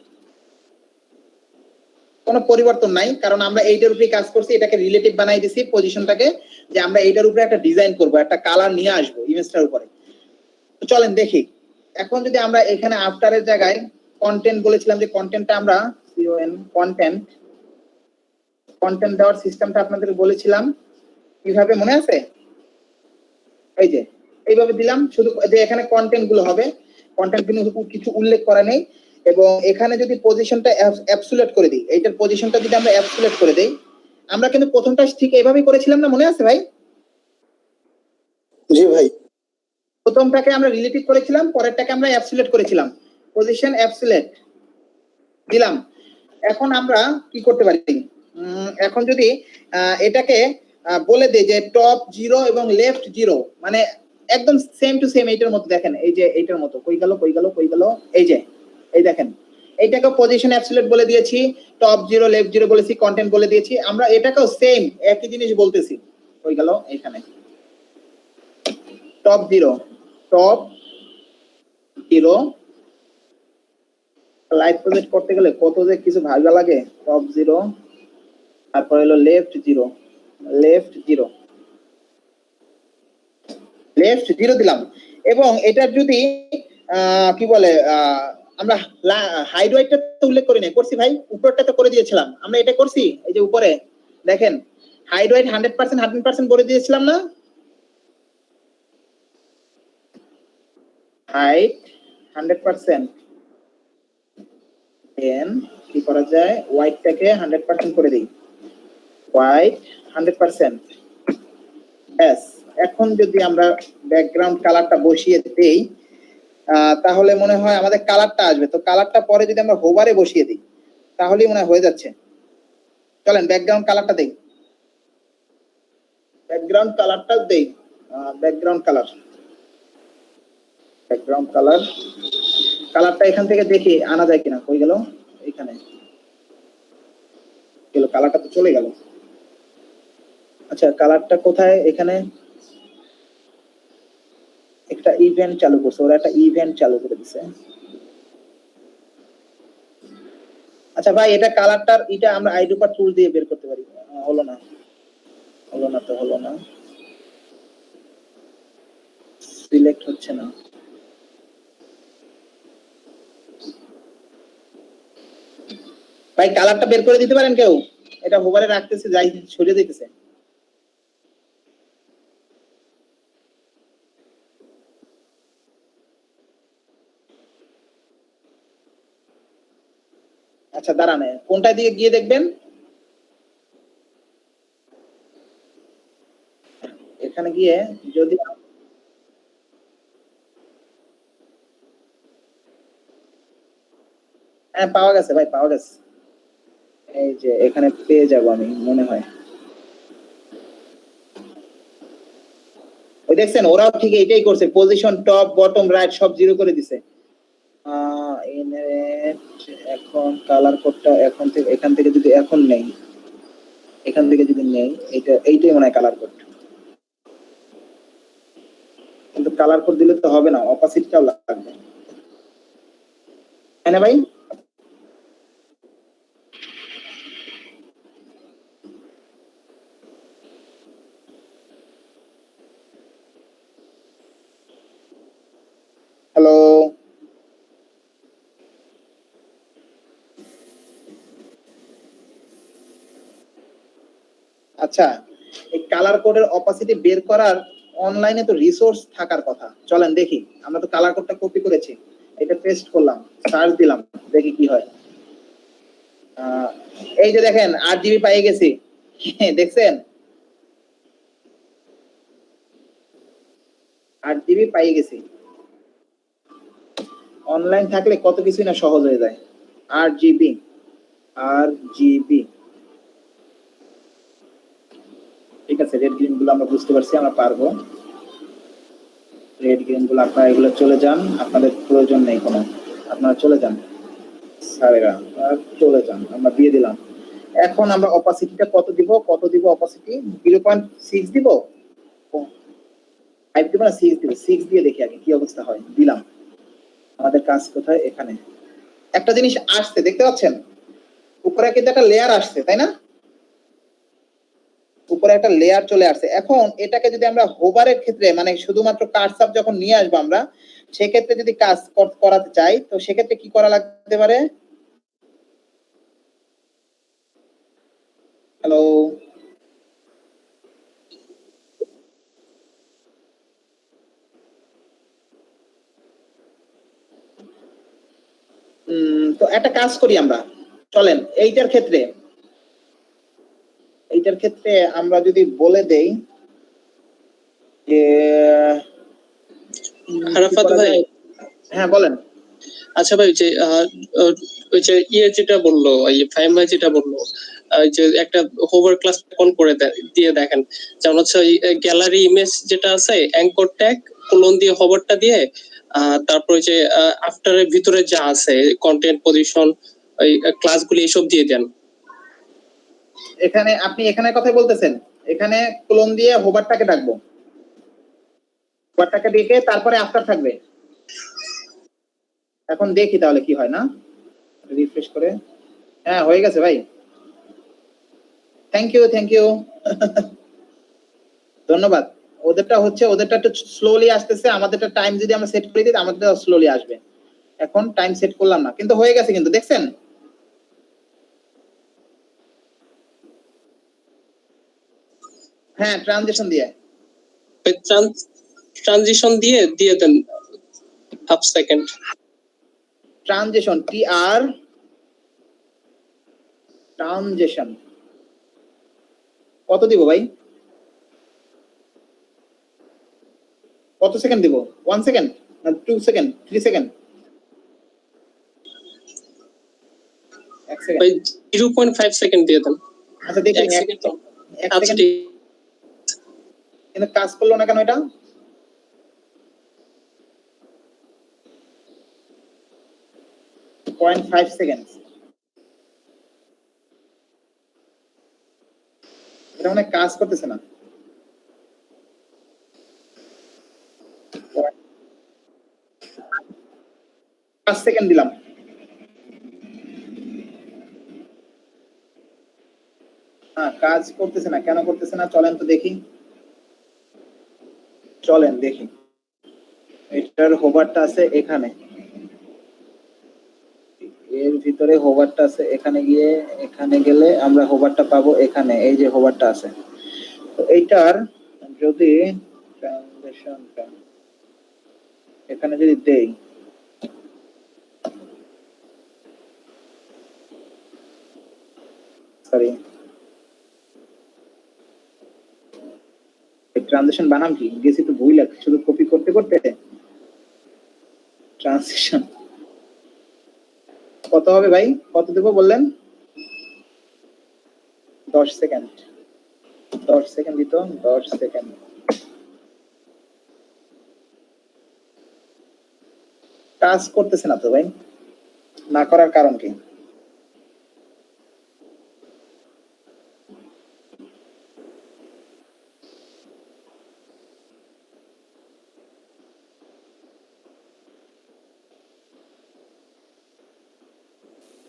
কোনো পরিবর্তন নাই, কারণ আমরা এইটার উপরে কাজ করছি, এটাকে রিলেটিভ বানাই দিছি পজিশনটাকে, যে আমরা এইটার উপরে একটা ডিজাইন করব, একটা কালার নিয়ে আসবো ইমেজটার উপরে। তো চলেন দেখি। এখন যদি আমরা এখানে আফটারের জায়গায় কন্টেন্ট বলেছিলাম, যে কন্টেন্টটা আমরা কন্টেন্ট দেওয়ার সিস্টেমটা আপনাদের বলেছিলাম কিভাবে, মনে আছে? এই যে এইভাবে দিলাম, শুধু যে এখানে কন্টেন্ট গুলো হবে, কন্টেন্ট কিছু উল্লেখ করা নেই। এবং এখানে যদি পজিশনটা অ্যাবসোলিউট করে দিই, এইটার পজিশনটা যদি আমরা অ্যাবসোলিউট করে দেই, আমরা কিন্তু প্রথমটা ঠিক এইভাবেই করেছিলাম না, মনে আছে ভাই? জি ভাই। প্রথমটাকে আমরা রিলেটিভ করেছিলাম, পরেরটাকে আমরা অ্যাবসোলিউট করেছিলাম, পজিশন অ্যাবসোলিউট দিলাম। এখন আমরা কি করতে পারি, এখন যদি এটাকে বলে দেই যে টপ 0 এবং লেফট 0, মানে একদম সেম টু সেম এইটার মতো। দেখেন এই যে এইটার মতো, কই গেল, এই যে এই দেখেন, এইটাকে পজিশন অ্যাবসোলিউট বলে দিয়েছি, টপ 0 লেফট 0 বলেছি, কন্টেন্ট বলে দিয়েছি। আমরা এটাকেও সেম একই জিনিস বলতেছি, কই গেল, এখানে টপ 0 লাইট প্রজেক্ট করতে গেলে কত যে কিছু ভালো লাগে। টপ 0, তারপর হলো লেফট 0, লেফট 0 দিলাম। এবং এটার যদি কি বলে আমরা হাইড ওয়াইটটা তো উল্লেখ করি নাই, করছি ভাই, উপরটা তো করে দিয়েছিলাম আমরা, এটা করছি। এই যে উপরে দেখেন হাইড ওয়াইট 100% করে দিয়েছিলাম না? হাইট 100%, দেন কি করা যায়, হোয়াইটটাকে 100% করে দিই, হোয়াইট 100%। ব্যাস, এখন যদি আমরা ব্যাকগ্রাউন্ড কালারটা বসিয়ে দেই তাহলে মনে হয় আমাদের কালারটা আসবে। তো কালারটা পরে যদি আমরা হোভারে বসিয়ে দিই তাহলেই মনে হয় হয়ে যাচ্ছে। চলেন ব্যাকগ্রাউন্ড কালারটা দেই, ব্যাকগ্রাউন্ড কালারটা দেই, ব্যাকগ্রাউন্ড কালারটা এখান থেকে দেখি আনা যায় কিনা। কই গেল? এখানে গেল, কালারটা তো চলে গেল। আচ্ছা কালারটা কোথায়? এখানে একটা ইভেন্ট চালু করছে, ওরা একটা ইভেন্ট চালু করে দিছে। আচ্ছা ভাই, এটা কালারটার এটা আমরা আইডুপার টুল দিয়ে বের করতে পারি। হলো না সিলেক্ট হচ্ছে না। ভাই কালারটা বের করে দিতে পারেন কেউ? এটা হোভারে রাখতেছে, যাই সরিয়ে দিতেছে। আচ্ছা দাঁড়ান, কোনটা দিয়ে গিয়ে দেখবেন? এখানে গিয়ে যদি হ্যাঁ পাওয়া গেছে ভাই, পাওয়া গেছে। এই যে এখানে পেয়ে যাব আমি মনে হয়। ওই দেখছেন ওরাও ঠিক এইটাই করছে, পজিশন টপ বটম রাইট সব 0 করে দিছে। এখন কালার কোডটা এখান থেকে যদি এখন নেই, এইটাই মনে হয় কালার কোড। কিন্তু কালার কোড দিলে তো হবে না, অপাসিটিটাও লাগবে, তাই না ভাই? হ্যালো, আচ্ছা এই কালার কোডের অপাসিটি বের করার অনলাইনে তো রিসোর্স থাকার কথা। চলেন দেখি, আমরা তো কালার কোডটা কপি করেছি, এটা পেস্ট করলাম, সার্চ দিলাম, দেখি কি হয়। এই যে দেখেন 8 জিবি পেয়ে গেছি, দেখছেন 8 জিবি পেয়ে গেছি। অনলাইন থাকলে কত কিছুই না সহজ হয়ে যায়। 8 জিবি ঠিক আছে, রেড গ্রিন গুলো আমরা বুঝতে পারছি, আমরা পারবো। রেড গ্রিন গুলো আপনারা এগুলো চলে যান, আপনাদের প্রয়োজন নেই কোনো, আপনারা চলে যান স্যারেরা, চলে যান, আমরা দিয়ে দিলাম। এখন আমরা অপাসিটিটা কত দিব অপাসিটি 0.6 দিব, 5 দিব না 6 দিব? 6 দিয়ে দেখি আগে কি অবস্থা হয়। দিলাম। আমাদের কাজ কোথায়? এখানে একটা জিনিস আসছে দেখতে পাচ্ছেন, উপরে কিন্তু একটা লেয়ার আসছে, তাই না? উপরে একটা লেয়ার চলে আসছে। এখন এটাকে যদি আমরা হোভারের ক্ষেত্রে মানে শুধুমাত্র কার্সর যখন নিয়ে আসবো আমরা, সেক্ষেত্রে যদি কাজ করাতে চাই তো সেক্ষেত্রে কি করা লাগতে পারে? হ্যালো, তো একটা কাজ করি আমরা, চলেন এইটার ক্ষেত্রে আমরা যদি বলে দেই যে আরাফাত ভাই, হ্যাঁ বলেন। আচ্ছা ভাই, ওই যে যেটা বললো, ফাইম ভাই যেটা বললো, ওই যে একটা হোভার ক্লাস অন করে দিয়ে দেখেন, যেমন হচ্ছে ওই গ্যালারি ইমেজ যেটা আছে, অ্যাঙ্কর ট্যাগ কোলন দিয়ে হোভারটা দিয়ে, তারপর যে আফটারের ভিতরে যা আছে কন্টেন্ট পজিশন, ওই ক্লাসগুলি এসব দিয়ে দেন। এখানে আপনি এখানে কথা বলতেছেন, এখানে কোলন দিয়ে হোভারটাকে ডাকবো, হোভারটাকে ডেকে তারপরে আফটার থাকবে। এখন দেখি তাহলে কি হয়, না রিফ্রেশ করে। হ্যাঁ হয়ে গেছে ভাই। থ্যাংক ইউ ধন্যবাদ। ওদেরটা একটু স্লোলি আসতেছে, আমাদেরটা টাইম যদি আমরা সেট করে দিই আমাদেরটা স্লোলি আসবে। এখন টাইম সেট করলাম না, কিন্তু হয়ে গেছে, কিন্তু দেখছেন? হ্যাঁ, ট্রানজিশন দিয়ে ট্রানজিশন দিয়ে then half second. Transition TR transition কত দিব ভাই? কত সেকেন্ড দিব? 1 সেকেন্ড না 2 সেকেন্ড 3 সেকেন্ড? 1 সেকেন্ড। ভাই 0.5 সেকেন্ড দিয়ে দেন। আচ্ছা দেখি 1 সেকেন্ড তো 1 আচ্ছা সেকেন্ড। ঠিক কিন্তু কাজ করলো না কেন এটা? Point 5 second. এটা মানে কাজ করতেছে না। 5 সেকেন্ড দিলাম। হ্যাঁ, কাজ করতেছে না, কেন করতেছে না? চলেন তো দেখি, চলেন দেখি। এটার হোভারটা আছে এখানে, এর ভিতরে হোভারটা আছে এখানে, গিয়ে এখানে গেলে আমরা হোভারটা পাবো এখানে, এই যে হোভারটা আছে। তো এইটার যদি ট্রানজিশনটা এখানে যদি দেই, সরি ট্রানজিশন বানাম কি গেছি তো ভুল লাগছে, শুধু কপি করতে করতে। ট্রানজিশন কত হবে ভাই? কত দেব বললেন? 10 সেকেন্ড। 10 সেকেন্ড দিত, 10 সেকেন্ড। কাজ করতেছে না তো ভাই, না করার কারণ কি?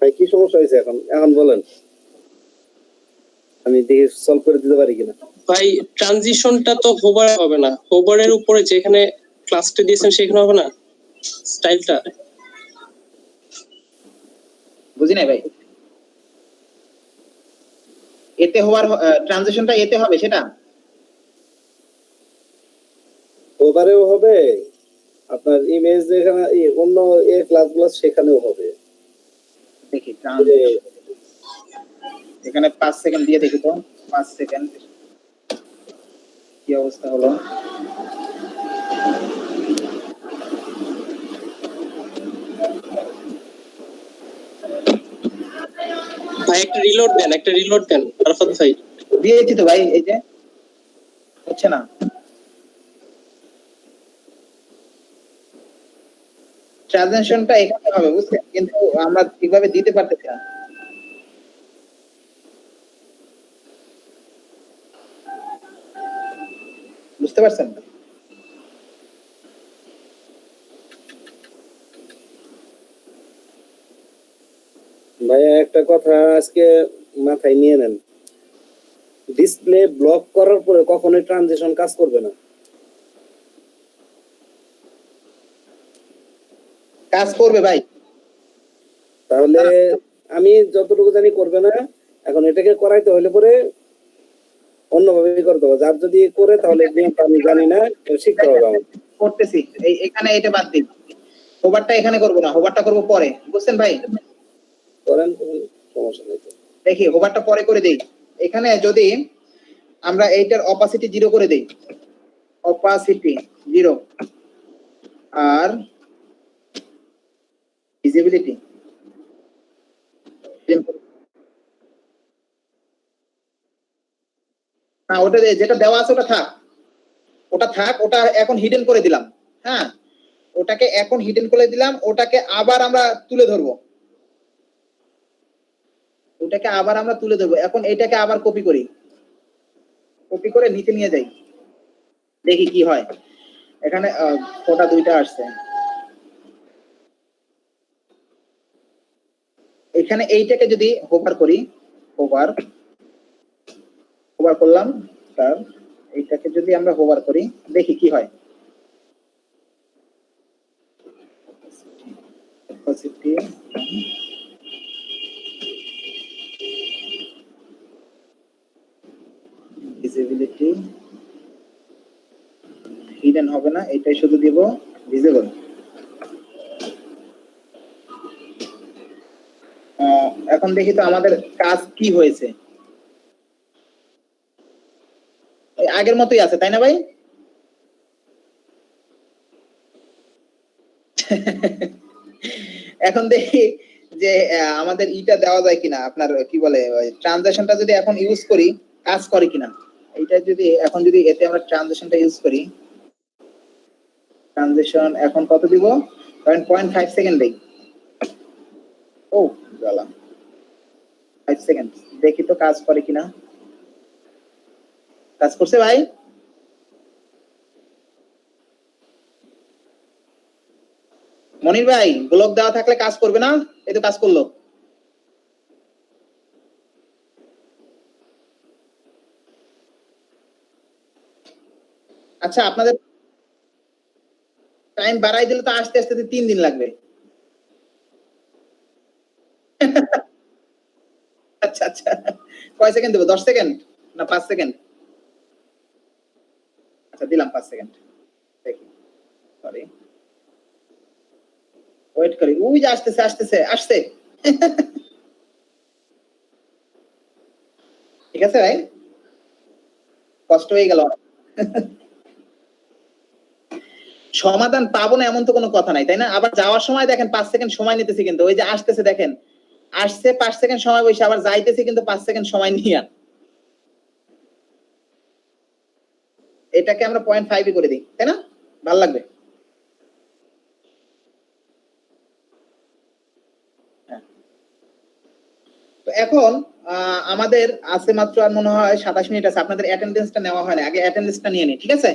ভাই কি সমস্যা হয়েছে এখন এখন বলেন, আমি দেখি সলভ করে দিতে পারি কিনা। ভাই ট্রানজিশনটা তো হোভার হবে না, হোভারের উপরে যেখানে ক্লাসটা দিয়েছেন সেখানে হবে না স্টাইলটা। বুঝি নাই ভাই, এতে হওয়ার ট্রানজিশনটা এতে হবে সেটা? ওভারেও হবে, আপনার ইমেজ যেখানে অন্য ক্লাসগুলো সেখানেও হবে। দেখি এখানে 5 সেকেন্ড দিয়ে দেখি তো, 5 সেকেন্ড কি অবস্থা হলো। ভাই একটা রিলোড দেন আরাফাত ভাই। দিয়েছি তো ভাই, এই যে হচ্ছে না। ট্রানজিশনটা এখানে হবে বুঝছেন, কিন্তু আমরা ঠিকভাবে দিতে পারতেছি না। বুঝতে পারছেন? ভাইয়া একটা কথা আজকে মাথায় নিয়ে নেন, ডিসপ্লে ব্লক করার পরে কখনোই ট্রানজিশন কাজ করবে না। কাজ করবে ভাই, তাহলে আমি যতটুকু জানি করবে না। এখন এটাকে করাইতে হলে পরে অন্যভাবে করতে হবে, যার যদি করে তাহলে নিয়মটা আমি জানি না, শিখতে হবে আমার। করতেছি। এখানে এটা বাদ দিন, হোভারটা এখানে করব না, হোভারটা করব পরে, বুঝছেন ভাই? করেন, সমস্যা নেই। দেখি হোভারটা পরে করে দেই। এখানে যদি আমরা এইটার অপাসিটি 0 করে দেই, অপাসিটি 0 আর ভিজিবিলিটি না, ওটা যেটা দেওয়া আছে ওটা থাক, ওটা এখন হিডেন করে দিলাম। হ্যাঁ, ওটাকে এখন হিডেন করে দিলাম, ওটাকে আবার আমরা তুলে ধরবো, এখন এটাকে আবার কপি করে নিচে নিয়ে যাই, দেখি কি হয়। এখানে ফোটা 2টা আসছে, এখানে এইটাকে যদি হোভার করি, হোভার হোভার করলাম স্যার, এইটাকে যদি আমরা হোভার করি দেখি কি হয়। Opacity, ভিজিবিলিটি হিডেন হবে না, এটাই শুধু দিব ভিজিবল। এখন দেখি তো আমাদের কাজ কি হয়েছে। এই আগের মতোই আছে তাই না ভাই? এখন দেখি যে আমাদের ইটা দেওয়া যায় কিনা, আপনার কি বলে ট্রানজাকশনটা যদি এখন ইউজ করি কাজ করে কিনা। এইটা যদি এখন যদি এতে আমরা ট্রানজাকশনটা ইউজ করি, ট্রানজাকশন এখন কত দিব, 0.5 সেকেন্ড দেই। ও জ্বালা, 5 সেকেন্ড, দেখি তো কাজ করে কিনা। কাজ করছে ভাই? মনির ভাই ব্লক দেওয়া থাকলে কাজ করবে না? এই তো কাজ করলো। আচ্ছা আপনাদের টাইম বাড়াই দিলে তো আস্তে আস্তে 3 দিন লাগবে। আচ্ছা আচ্ছা, কয় সেকেন্ড দেবো, 10 সেকেন্ড না 5 সেকেন্ড? আচ্ছা দিলাম 5 সেকেন্ড, দেখি, সরি ওয়েট করি। ওই যে আসতেছে আসতেছে আসছে। ঠিক আছে ভাই, কষ্ট হয়ে গেল। সমাধান পাবো না এমন তো কোনো কথা নাই তাই না? আবার যাওয়ার সময় দেখেন 5 সেকেন্ড সময় নিতেছে, কিন্তু ওই যে আসতেছে দেখেন, আসছে 5 সেকেন্ড সময় বসে, আবার যাইতেছে কিন্তু 5 সেকেন্ড সময় নিয়ে। এটাকে আমরা 0.5 করে দিই তাই না, ভালো লাগবে। হ্যাঁ। তো এখন আমাদের আছে মাত্র আর মনে হয় 27 মিনিট আছে। আপনাদের অ্যাটেন্ডেন্সটা নেওয়া হয় না, আগে অ্যাটেন্ডেন্সটা নিয়ে নিই, ঠিক আছে?